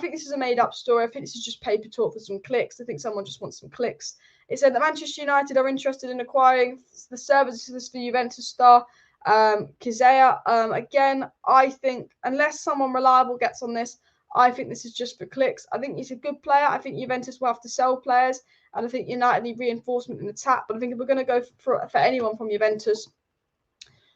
think this is a made-up story. I think this is just paper talk for some clicks. I think someone just wants some clicks. It said that Manchester United are interested in acquiring the services for Juventus star Chisea. Again, I think unless someone reliable gets on this, I think this is just for clicks. I think he's a good player. I think Juventus will have to sell players, and I think United need reinforcement in attack. But I think if we're going to go for anyone from Juventus,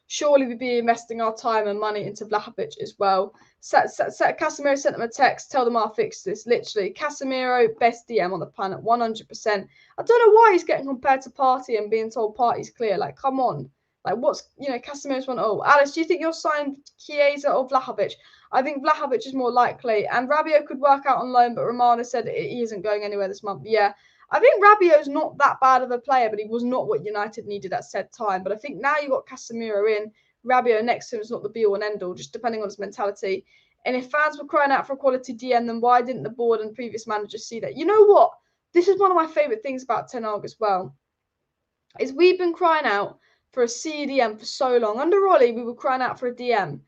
surely we'd be investing our time and money into Vlahovic as well. Casemiro sent them a text, tell them I'll fix this. Literally, Casemiro, best DM on the planet, 100%. I don't know why he's getting compared to Partey and being told Partey's clear. Like, come on. Like, what's, Casemiro's one. Oh, Alice, do you think you'll sign Chiesa or Vlahovic? I think Vlahovic is more likely. And Rabiot could work out on loan, but Romano said he isn't going anywhere this month. Yeah. I think Rabiot's not that bad of a player, but he was not what United needed at said time. But I think now you've got Casemiro in, Rabiot next to him is not the be-all and end-all, just depending on his mentality. And if fans were crying out for a quality DM, then why didn't the board and previous managers see that? You know what? This is one of my favourite things about Ten Hag as well, is we've been crying out for a CDM for so long. Under Ollie, we were crying out for a DM.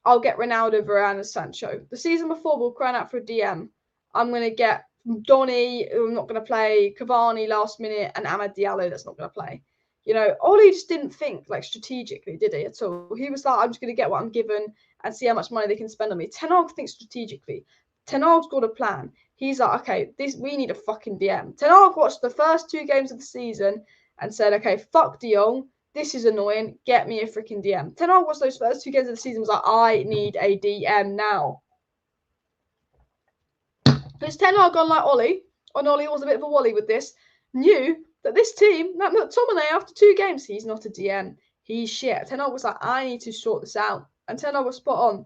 I'll get Ronaldo, Varane, and Sancho. The season before, we were crying out for a DM. I'm going to get Donny, who I'm not going to play, Cavani last minute, and Amad Diallo that's not going to play. Ollie just didn't think like strategically, did he, at all? He was like, I'm just going to get what I'm given and see how much money they can spend on me. Ten Hag thinks strategically. Ten Hag's got a plan. He's like, okay, we need a fucking DM. Ten Hag watched the first 2 games of the season and said, okay, fuck De Jong. This is annoying. Get me a freaking DM. Ten Hag watched those first 2 games of the season, was like, I need a DM now. Because Ten Hag, unlike Ollie, and Ollie was a bit of a wally with this, knew that this team, that McTominay, after 2 games, he's not a DM. He's shit. Ten Hag was like, I need to sort this out. And Ten Hag was spot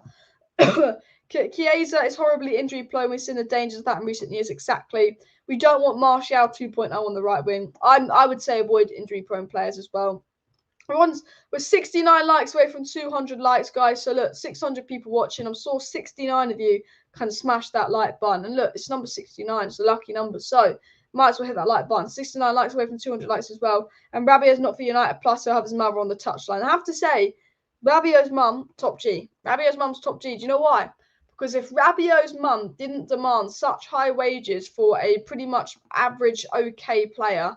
on. Chiesa is horribly injury prone. We've seen the dangers of that in recent years. Exactly. We don't want Martial 2.0 on the right wing. I would say avoid injury prone players as well. We're 69 likes away from 200 likes, guys. So look, 600 people watching. I'm sure 69 of you can smash that like button. And look, it's number 69. It's a lucky number. So might as well hit that like button. 69 likes away from 200 likes as well. And Rabiot's not for United, plus he'll have his mother on the touchline. I have to say, Rabiot's mum, top G. Rabiot's mum's top G. Do you know why? Because if Rabiot's mum didn't demand such high wages for a pretty much average, okay player,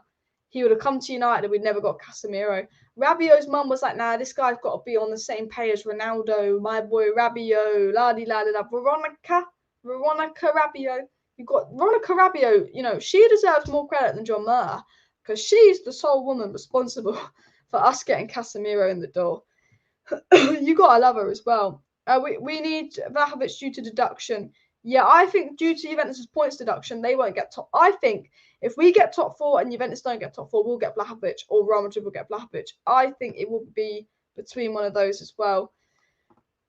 he would have come to United and we'd never got Casemiro. Rabiot's mum was like, nah, this guy's got to be on the same pay as Ronaldo, my boy Rabiot, la-di-la-di-la, Veronica Rabiot. You've got Veronica Rabiot, you know, she deserves more credit than John Murr because she's the sole woman responsible for us getting Casemiro in the door. You got to love her as well. We need Vlahovic due to deduction. Yeah, I think due to Juventus' points deduction, they won't get top. I think if we get top 4 and Juventus don't get top 4, we'll get Vlahovic or Real Madrid will get Vlahovic. I think it will be between one of those as well.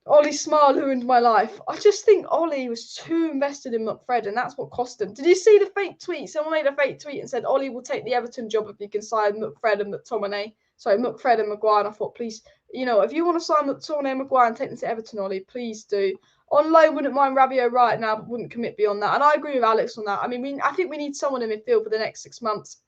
Ollie Smile ruined my life. I just think Ollie was too invested in McFred, and that's what cost him. Did you see the fake tweet? Someone made a fake tweet and said Ollie will take the Everton job if he can sign McFred and McTominay. Sorry, McFred and Maguire. And I thought, please, you know, if you want to sign McTominay and Maguire and take them to Everton, Ollie, please do. On loan, wouldn't mind Rabiot right now, but wouldn't commit beyond that. And I agree with Alex on that. I mean, I think we need someone in midfield for the next 6 months.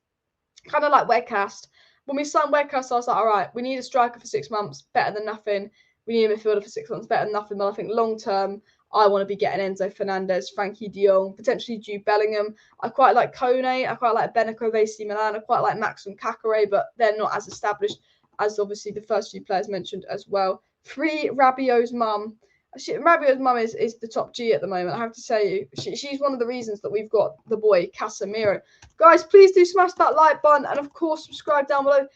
Kind of like Weghorst. When we signed Weghorst, I was like, all right, we need a striker for 6 months, better than nothing. We need a midfielder for 6 months, better than nothing. But I think long term, I want to be getting Enzo Fernandez, Frankie de Jong, potentially Jude Bellingham. I quite like Kone. I quite like Beneco of AC Milan. I quite like Maxim Kakare, but they're not as established as obviously the first few players mentioned as well. Free Rabiot's mum. Rabiot's mum is the top G at the moment. I have to say, she's one of the reasons that we've got the boy Casemiro. Guys, please do smash that like button and of course subscribe down below.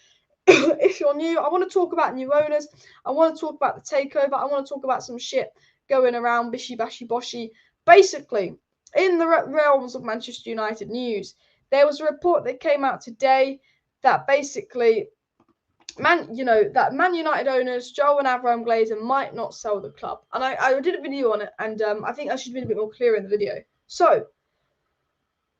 If you're new, I want to talk about new owners. I want to talk about the takeover. I want to talk about some shit going around, bishy bashy boshy. Basically, in the realms of Manchester United news, there was a report that came out today that basically Man United owners, Joel and Abraham Glazer, might not sell the club. And I did a video on it, and I think I should have been a bit more clear in the video. So,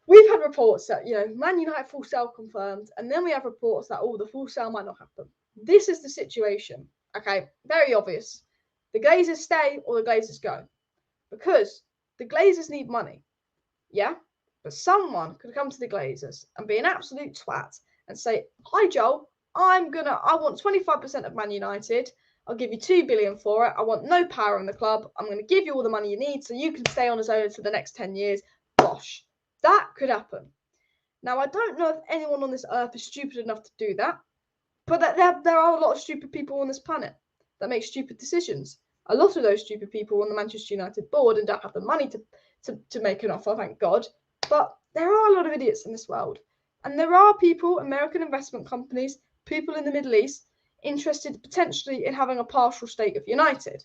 we've had reports that, you know, Man United full sale confirmed, and then we have reports that, the full sale might not happen. This is the situation, okay? Very obvious. The Glazers stay or the Glazers go. Because the Glazers need money, yeah? But someone could come to the Glazers and be an absolute twat and say, hi, Joel, I want 25% of Man United. I'll give you $2 billion for it. I want no power in the club. I'm going to give you all the money you need so you can stay on as owner for the next 10 years. Bosh. That could happen. Now, I don't know if anyone on this earth is stupid enough to do that, but there are a lot of stupid people on this planet that make stupid decisions. A lot of those stupid people on the Manchester United board and don't have the money to make an offer, thank God. But there are a lot of idiots in this world. And there are people, American investment companies, people in the Middle East, interested potentially in having a partial stake of United.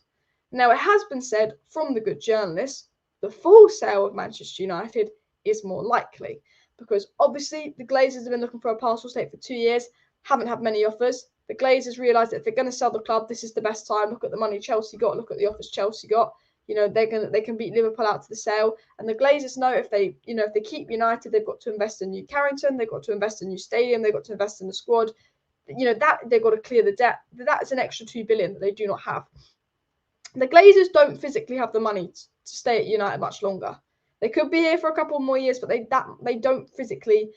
Now, it has been said from the good journalists, the full sale of Manchester United is more likely because obviously the Glazers have been looking for a partial stake for 2 years, haven't had many offers. The Glazers realised that if they're going to sell the club, this is the best time. Look at the money Chelsea got, look at the offers Chelsea got. You know, they can beat Liverpool out to the sale. And the Glazers know if they keep United, they've got to invest in New Carrington, they've got to invest in new stadium, they've got to invest in the squad. You know, that they've got to clear the debt. That is an extra $2 billion that they do not have. The Glazers don't physically have the money to stay at United much longer. They could be here for a couple more years, but they don't physically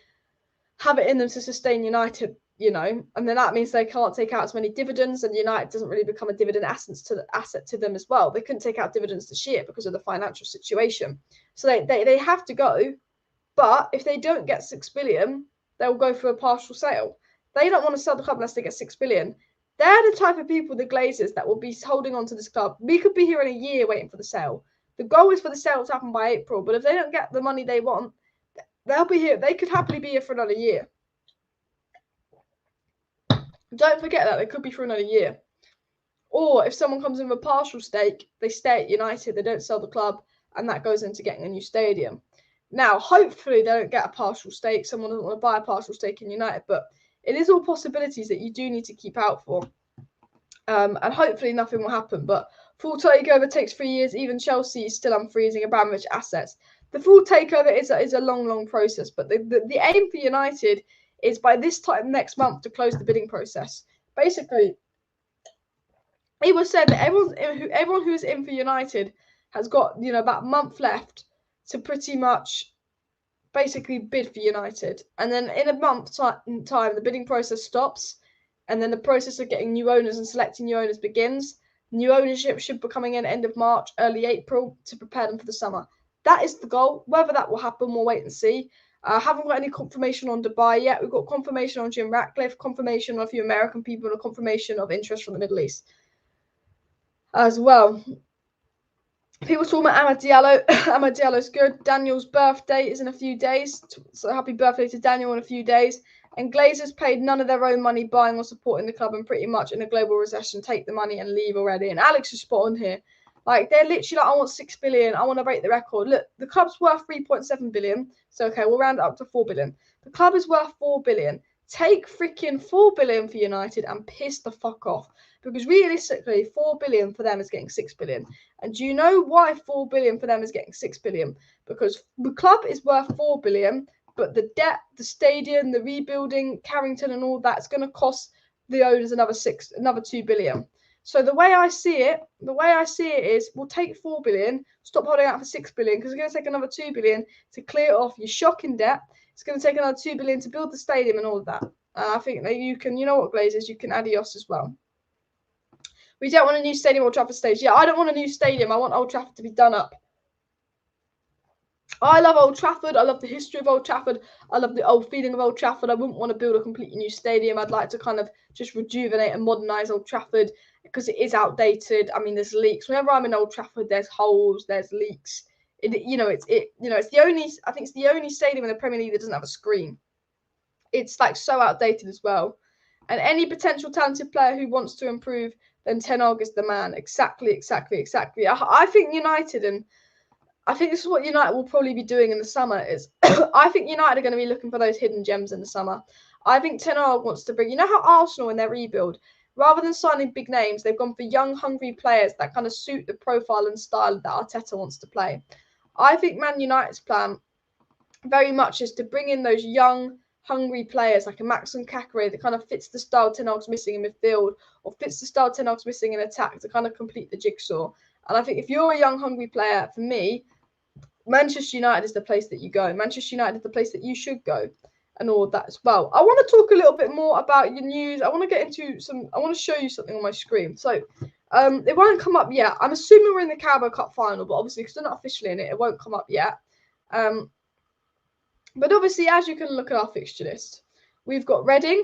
have it in them to sustain United, you know, and then that means they can't take out as many dividends, and United doesn't really become a dividend asset to them as well. They couldn't take out dividends this year because of the financial situation. So they have to go, but if they don't get $6 billion, they'll go for a partial sale. They don't want to sell the club unless they get $6 billion. They're the type of people, the Glazers, that will be holding on to this club. We could be here in a year waiting for the sale. The goal is for the sale to happen by April, but if they don't get the money they want, they'll be here. They could happily be here for another year. Don't forget that they could be for another year. Or if someone comes in with a partial stake, they stay at United, they don't sell the club, and that goes into getting a new stadium. Now, hopefully they don't get a partial stake. Someone doesn't want to buy a partial stake in United, but it is all possibilities that you do need to keep out for. And hopefully nothing will happen. But full takeover takes 3 years. Even Chelsea is still unfreezing Abramovich assets. The full takeover is a long process. But the aim for United is by this time next month to close the bidding process. Basically, it was said that everyone who is in for United has got, you know, about a month left to pretty much basically bid for United. And then in a month's time, the bidding process stops. And then the process of getting new owners and selecting new owners begins. New ownership should be coming in end of March, early April to prepare them for the summer. That is the goal. Whether that will happen, we'll wait and see. I haven't got any confirmation on Dubai yet. We've got confirmation on Jim Ratcliffe, confirmation of a few American people, and a confirmation of interest from the Middle East as well. People talking about Amad Diallo. Amad Diallo's good. Daniel's birthday is in a few days. So happy birthday to Daniel in a few days. And Glazers paid none of their own money buying or supporting the club and pretty much in a global recession take the money and leave already. And Alex is spot on here. Like, they're literally like, I want 6 billion. I want to break the record. Look, the club's worth 3.7 billion. So, okay, we'll round it up to 4 billion. The club is worth 4 billion. Take freaking 4 billion for United and piss the fuck off. Because realistically, 4 billion for them is getting 6 billion. And do you know why 4 billion for them is getting 6 billion? Because the club is worth 4 billion, but the debt, the stadium, the rebuilding, Carrington and all that's going to cost the owners another 2 billion. So the way I see it is we'll take 4 billion, stop holding out for 6 billion because it's going to take another 2 billion to clear off your shocking debt. It's going to take another 2 billion to build the stadium and all of that. I think that you can, you know what, Glazers, you can adios as well. We don't want a new stadium, Old Trafford stage. Yeah, I don't want a new stadium. I want Old Trafford to be done up. I love Old Trafford. I love the history of Old Trafford. I love the old feeling of Old Trafford. I wouldn't want to build a completely new stadium. I'd like to kind of just rejuvenate and modernise Old Trafford because it is outdated. I mean, there's leaks. Whenever I'm in Old Trafford, there's holes, there's leaks. It's the only, I think it's the only stadium in the Premier League that doesn't have a screen. It's like so outdated as well. And any potential talented player who wants to improve, then Ten Hag is the man. Exactly. I think United, and I think this is what United will probably be doing in the summer, is I think United are going to be looking for those hidden gems in the summer. I think Ten Hag wants to bring, you know how Arsenal in their rebuild, rather than signing big names, they've gone for young, hungry players that kind of suit the profile and style that Arteta wants to play. I think Man United's plan very much is to bring in those young, hungry players like a Maxim Kakare that kind of fits the style Ten Hag's missing in midfield or fits the style Ten Hag's missing in attack to kind of complete the jigsaw. And I think if you're a young, hungry player, for me, Manchester United is the place that you go. Manchester United is the place that you should go and all of that as well. I want to talk a little bit more about your news. I want to get into I want to show you something on my screen. So it won't come up yet. I'm assuming we're in the Carabao Cup final, but obviously because they're not officially in it, it won't come up yet. But obviously, as you can look at our fixture list, we've got Reading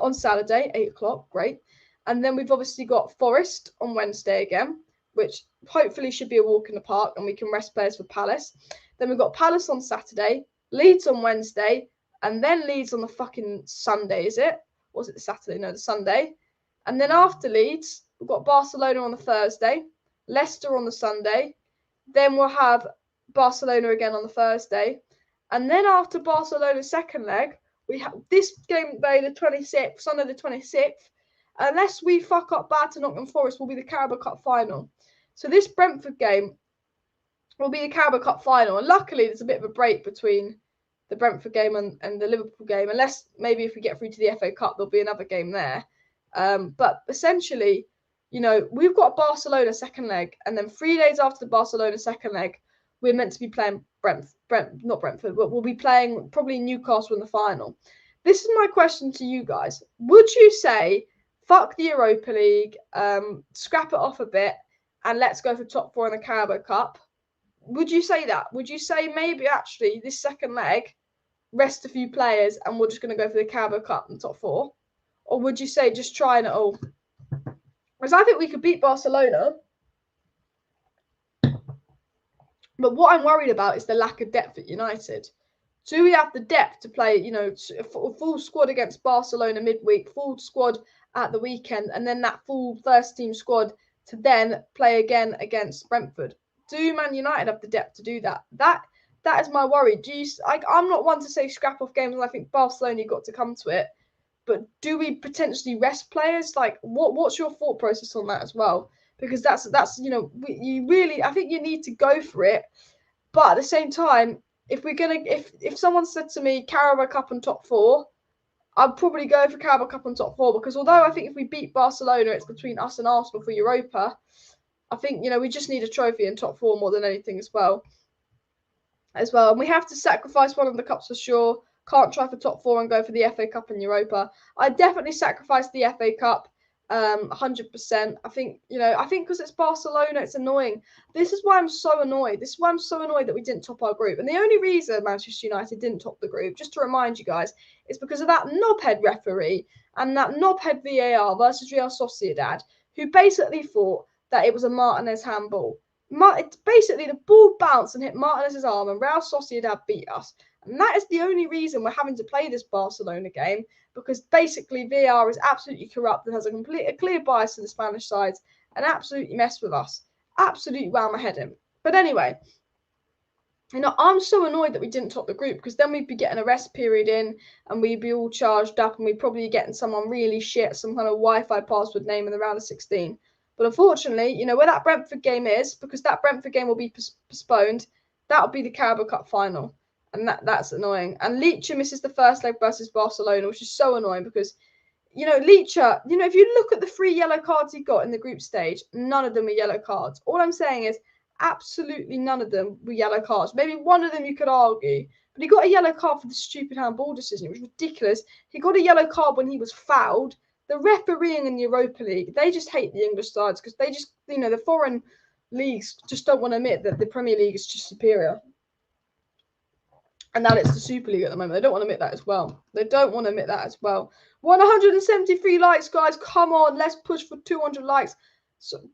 on Saturday, 8 o'clock, great. And then we've obviously got Forest on Wednesday again, which hopefully should be a walk in the park and we can rest players for Palace. Then we've got Palace on Saturday, Leeds on Wednesday, and then Leeds on the fucking Sunday, is it? Or was it the Saturday? No, the Sunday. And then after Leeds, we've got Barcelona on the Thursday, Leicester on the Sunday. Then we'll have Barcelona again on the Thursday. And then after Barcelona's second leg, we have this game day, the 26th, Sunday the 26th. Unless we fuck up bad to Nottingham Forest, will be the Carabao Cup final. So this Brentford game will be the Carabao Cup final. And luckily, there's a bit of a break between the Brentford game and the Liverpool game. Unless maybe if we get through to the FA Cup, there'll be another game there. But essentially, you know, we've got Barcelona second leg. And then 3 days after the Barcelona second leg, we're meant to be playing not Brentford, but we'll be playing probably Newcastle in the final. This is my question to you guys. Would you say, fuck the Europa League, scrap it off a bit, and let's go for top four in the Carabao Cup? Would you say that? Would you say maybe actually this second leg, rest a few players, and we're just going to go for the Carabao Cup and top four? Or would you say just trying it all? Because I think we could beat Barcelona. But what I'm worried about is the lack of depth at United. Do we have the depth to play, you know, a full squad against Barcelona midweek, full squad at the weekend, and then that full first-team squad to then play again against Brentford? Do Man United have the depth to do that? That is my worry. I'm not one to say scrap off games, and I think Barcelona got to come to it. But do we potentially rest players? Like, what's your thought process on that as well? Because that's you know, you really, I think you need to go for it. But at the same time, if someone said to me Carabao Cup and top four, I'd probably go for Carabao Cup and top four, because although I think if we beat Barcelona, it's between us and Arsenal for Europa. I think, you know, we just need a trophy in top four more than anything as well. as well. And we have to sacrifice one of the cups for sure. Can't try for top 4 and go for the FA Cup and Europa. I definitely sacrifice the FA Cup, 100%. I think because it's Barcelona, it's annoying. This is why I'm so annoyed. This is why I'm so annoyed that we didn't top our group. And the only reason Manchester United didn't top the group, just to remind you guys, is because of that knobhead referee and that knobhead VAR versus Real Sociedad, who basically thought that it was a Martinez handball. Basically, the ball bounced and hit Martinez's arm, and Real Sociedad beat us. And that is the only reason we're having to play this Barcelona game, because basically VAR is absolutely corrupt and has a clear bias to the Spanish sides and absolutely messed with us. Absolutely wound my head in. But anyway, I'm so annoyed that we didn't top the group, because then we'd be getting a rest period in and we'd be all charged up and we'd probably be getting someone really shit, some kind of Wi-Fi password name in the round of 16. But unfortunately, where that Brentford game is, because that Brentford game will be postponed, that'll be the Carabao Cup final. And that's annoying. And Leicester misses the first leg versus Barcelona, which is so annoying because, Leicester, if you look at the 3 yellow cards he got in the group stage, none of them were yellow cards. All I'm saying is absolutely none of them were yellow cards. Maybe one of them you could argue, but he got a yellow card for the stupid handball decision. It was ridiculous. He got a yellow card when he was fouled. The refereeing in the Europa League, they just hate the English sides because they just, the foreign leagues just don't want to admit that the Premier League is just superior. And that it's the Super League at the moment. They don't want to admit that as well. 173 likes, guys. Come on, let's push for 200 likes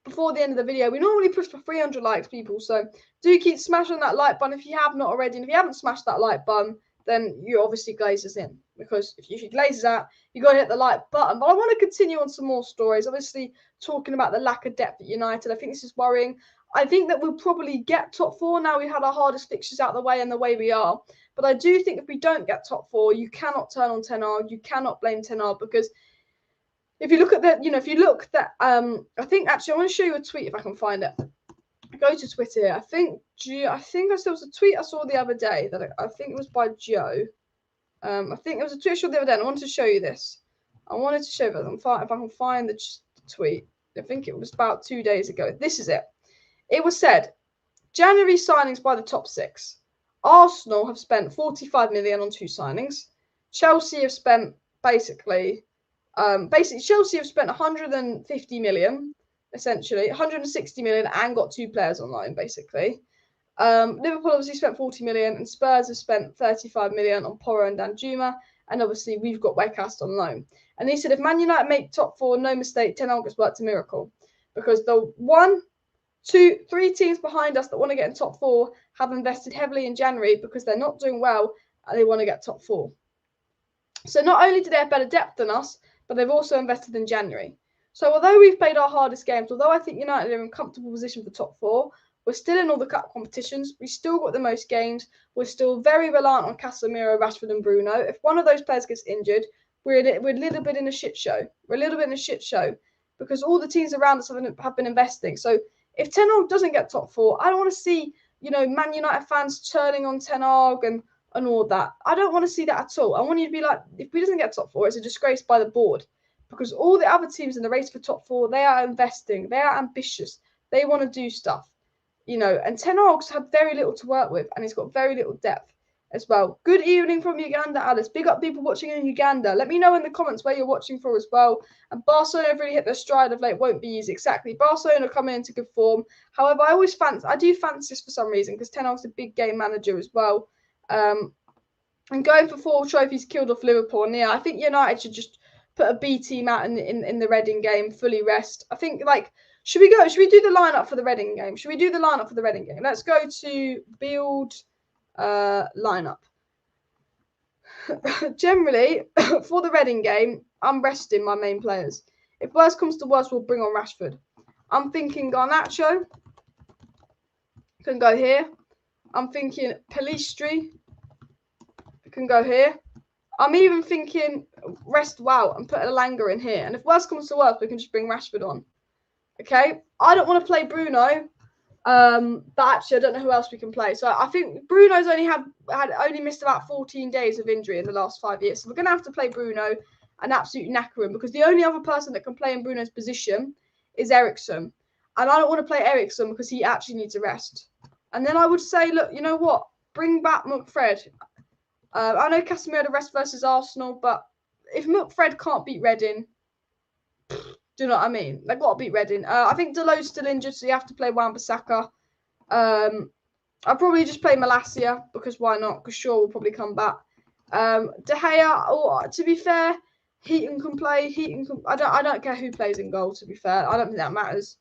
before the end of the video. We normally push for 300 likes, people. So do keep smashing that like button if you have not already. And if you haven't smashed that like button, then you obviously glazes in. Because if you glazes out, you got to hit the like button. But I want to continue on some more stories. Obviously, talking about the lack of depth at United. I think this is worrying. I think that we'll probably get top 4 now. We've had our hardest fixtures out of the way and the way we are. But I do think if we don't get top 4, you cannot turn on Ten Hag. You cannot blame Ten Hag, because if you look at I think actually I want to show you a tweet if I can find it. Go to Twitter. I think there was a tweet I saw the other day that I think it was by Joe. I think it was a tweet I saw the other day, and I wanted to show you this. I wanted to show you if I can find the tweet. I think it was about 2 days ago. This is it. It was said, January signings by the top 6. Arsenal have spent 45 million on 2 signings. Chelsea have spent Chelsea have spent 150 million, essentially 160 million, and got 2 players on loan, basically. Liverpool obviously spent 40 million, and Spurs have spent 35 million on Porro and Danjuma, and obviously we've got Weghorst on loan. And he said if Man United make top 4, no mistake, Ten Hag has worked a miracle, because the 1, 2, 3 teams behind us that want to get in top 4 have invested heavily in January because they're not doing well and they want to get top 4. So not only do they have better depth than us, but they've also invested in January. So although we've played our hardest games, although I think United are in a comfortable position for top 4, we're still in all the cup competitions. We still got the most games. We're still very reliant on Casemiro, Rashford and Bruno. If one of those players gets injured, we're a little bit in a shit show. Because all the teams around us have been investing. So if Ten Hag doesn't get top 4, I don't want to see, Man United fans turning on Ten Hag and all that. I don't want to see that at all. I want you to be like, if he doesn't get top 4, it's a disgrace by the board. Because all the other teams in the race for top 4, they are investing. They are ambitious. They want to do stuff. And Ten Hag's had very little to work with, and he's got very little depth as well. Good evening from Uganda, Alice. Big up people watching in Uganda. Let me know in the comments where you're watching for as well. And Barcelona have really hit their stride of late. Won't be easy. Exactly. Barcelona coming into good form. However, I do fancy this for some reason, because Ten Hag's a big game manager as well. And going for 4 trophies killed off Liverpool. And yeah, I think United should just put a B team out in the Reading game, fully rest. I think, should we do the lineup for the Reading game? Let's go to build lineup. Generally, for the Reading game, I'm resting my main players. If worst comes to worst, we'll bring on Rashford. I'm thinking Garnacho can go here. I'm thinking Pelistri can go here. I'm even thinking rest Wout and put Elanga in here. And if worst comes to worst, we can just bring Rashford on. Okay? I don't want to play Bruno. But actually, I don't know who else we can play. So I think Bruno's only missed about 14 days of injury in the last 5 years. So we're going to have to play Bruno and absolutely knacker him, because the only other person that can play in Bruno's position is Eriksen. And I don't want to play Eriksen because he actually needs a rest. And then I would say, look, you know what? bring back McFred. I know Casemiro had a rest versus Arsenal, but if McFred can't beat Reading, do you know what I mean? They've got to beat Reading. I think Dalot's still injured, so you have to play Wan-Bissaka. I'll probably just play Malacia because why not? Because Shaw will probably come back. De Gea, to be fair, Heaton can play. I don't care who plays in goal. To be fair, I don't think that matters.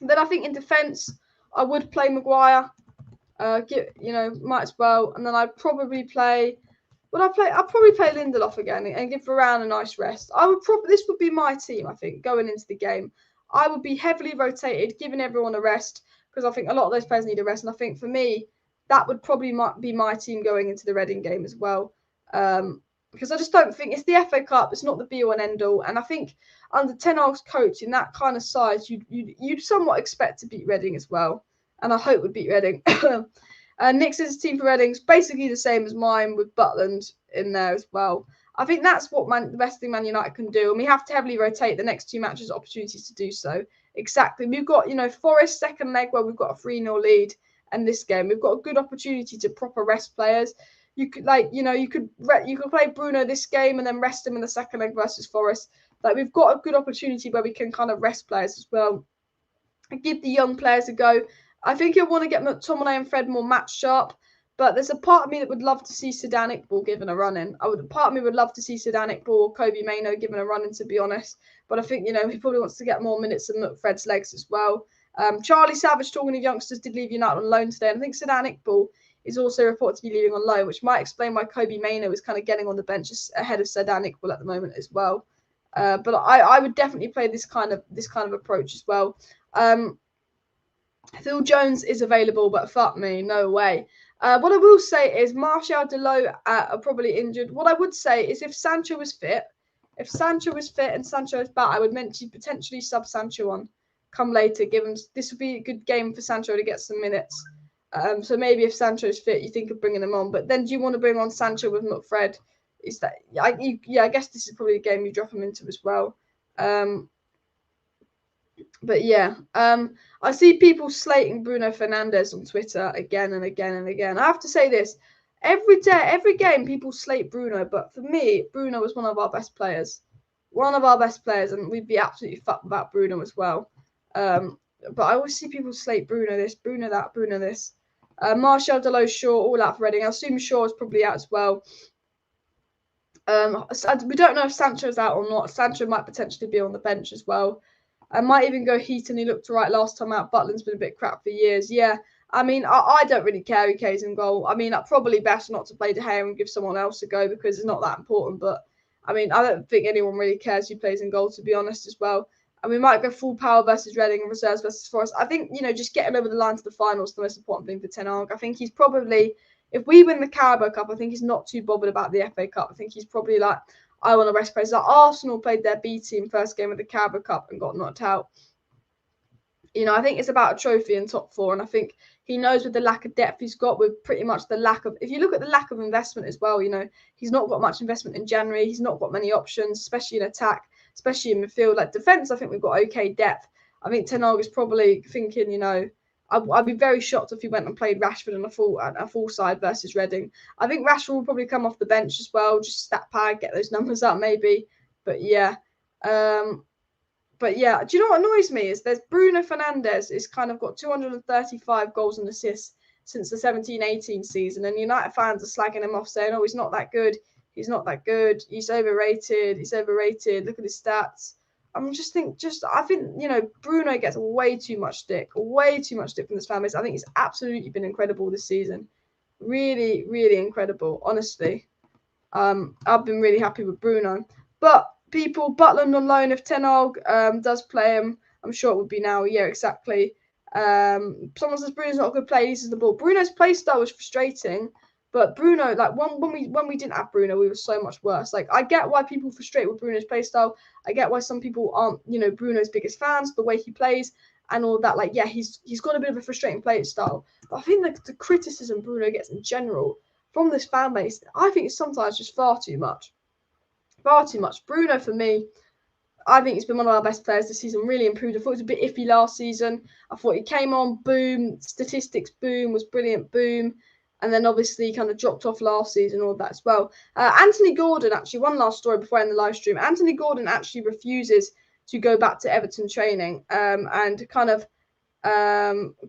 Then I think in defence, I would play Maguire. Might as well. And then I'd probably play. I'd probably play Lindelof again and give Varane a nice rest. This would be my team. I think going into the game, I would be heavily rotated, giving everyone a rest because I think a lot of those players need a rest. And I think for me, that would probably be my team going into the Reading game as well. Because I just don't think it's the FA Cup. It's not the be all and end all. And I think under Ten Hag's coach in that kind of size, you'd somewhat expect to beat Reading as well. And I hope would beat Reading. Nick's team for Reading's basically the same as mine with Butland in there as well. I think that's what the best thing Man United can do. And we have to heavily rotate the next two matches, opportunities to do so. Exactly. We've got, Forest second leg where we've got a 3-0 lead. And this game, we've got a good opportunity to proper rest players. You could play Bruno this game and then rest him in the second leg versus Forest. We've got a good opportunity where we can kind of rest players as well and give the young players a go. I think you'll want to get McTominay and Fred more match sharp, but there's a part of me that would love to see Sedan Iqbal given a run in. Part of me would love to see Sedan Iqbal or Kobe Mainoo given a run in, to be honest. But I think, he probably wants to get more minutes than Fred's legs as well. Charlie Savage, talking of youngsters, did leave United on loan today. And I think Sedan Iqbal is also reported to be leaving on loan, which might explain why Kobe Mainoo is kind of getting on the bench ahead of Sedan Iqbal at the moment as well. But I would definitely play this kind of approach as well. Phil Jones is available, but fuck me, no way. What I will say is Martial, Dalot are probably injured. What I would say is if Sancho was fit and Sancho is back, I would potentially sub Sancho on. Come later, this would be a good game for Sancho to get some minutes. So maybe if Sancho is fit, you think of bringing him on. But then do you want to bring on Sancho with McFred? I guess this is probably a game you drop him into as well. But yeah, I see people slating Bruno Fernandes on Twitter again and again and again. I have to say this. Every game people slate Bruno, but for me, Bruno was one of our best players. And we'd be absolutely fucked without Bruno as well. But I always see people slate Bruno this, Bruno that, Bruno this. Martial, Dalot, Shaw, all out for Reading. I assume Shaw is probably out as well. We don't know if Sancho's out or not. Sancho might potentially be on the bench as well. I might even go Heaton. He looked right last time out. Butland's been a bit crap for years. Yeah, I mean, I don't really care who plays in goal. I mean, probably best not to play De Gea and give someone else a go because it's not that important. But, I mean, I don't think anyone really cares who plays in goal, to be honest, as well. And we might go full power versus Reading and reserves versus Forest. I think, just getting over the line to the final is the most important thing for Ten Hag. I think he's probably, if we win the Carabao Cup, I think he's not too bothered about the FA Cup. I think he's probably like, I want to rest players. Like Arsenal played their B team first game of the Carabao Cup and got knocked out. I think it's about a trophy in top four. And I think he knows with the lack of depth he's got, with pretty much the lack of, if you look at the lack of investment as well, he's not got much investment in January. He's not got many options, especially in attack, especially in midfield. Like defence, I think we've got okay depth. I think Ten Hag is probably thinking, I'd be very shocked if he went and played Rashford in a full side versus Reading. I think Rashford will probably come off the bench as well, just stat pad, get those numbers up maybe. But yeah. Do you know what annoys me is there's Bruno Fernandes is kind of got 235 goals and assists since the 17-18 season, and United fans are slagging him off saying, oh, he's not that good. He's overrated. Look at his stats. I think Bruno gets way too much stick from this fan base. I think he's absolutely been incredible this season. Really, really incredible, honestly. I've been really happy with Bruno. But Butland on loan, if Ten Hag does play him, I'm sure it would be now. Yeah, exactly. Someone says Bruno's not a good player, he uses the ball. Bruno's play style was frustrating. But Bruno, like when we didn't have Bruno, we were so much worse. Like I get why people frustrate with Bruno's playstyle. I get why some people aren't, Bruno's biggest fans, the way he plays and all that. Like, yeah, he's got a bit of a frustrating play style. But I think the criticism Bruno gets in general from this fan base, I think it's sometimes just far too much. Bruno, for me, I think he's been one of our best players this season. Really improved. I thought it was a bit iffy last season. I thought he came on, boom, statistics, boom, was brilliant, boom. and then obviously kind of dropped off last season, all that as well. Anthony Gordon, actually, one last story before I end the live stream. Anthony Gordon actually refuses to go back to Everton training, and kind of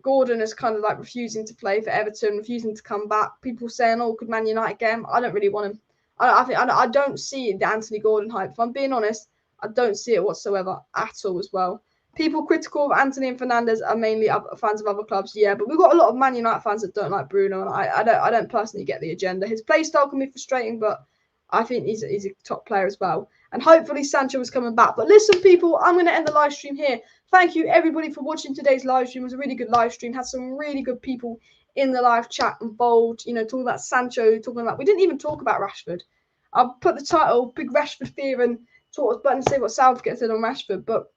Gordon is kind of like refusing to play for Everton, refusing to come back. People saying, "Oh, could Man United get him?" I don't really want him. I don't see the Anthony Gordon hype. If I'm being honest, I don't see it whatsoever at all as well. People critical of Anthony and Fernandes are mainly fans of other clubs, yeah, but we've got a lot of Man United fans that don't like Bruno, and I don't personally get the agenda. His play style can be frustrating, but I think he's a top player as well. And hopefully Sancho is coming back. But listen, people, I'm going to end the live stream here. Thank you, everybody, for watching today's live stream. It was a really good live stream. Had some really good people in the live chat involved, talking about Sancho, we didn't even talk about Rashford. I'll put the title, Big Rashford Fear, and talk and say what Southgate said on Rashford, but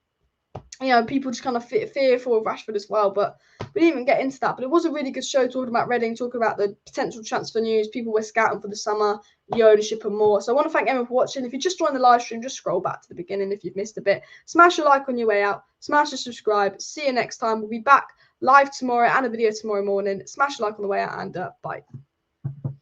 people just kind of fearful of Rashford as well, but we didn't even get into that. But it was a really good show, talking about Reading, talking about the potential transfer news, people we're scouting for the summer, the ownership and more. So I want to thank everyone for watching. If you just joined the live stream, just scroll back to the beginning if you've missed a bit. Smash a like on your way out. Smash a subscribe. See you next time. We'll be back live tomorrow and a video tomorrow morning. Smash a like on the way out, and bye.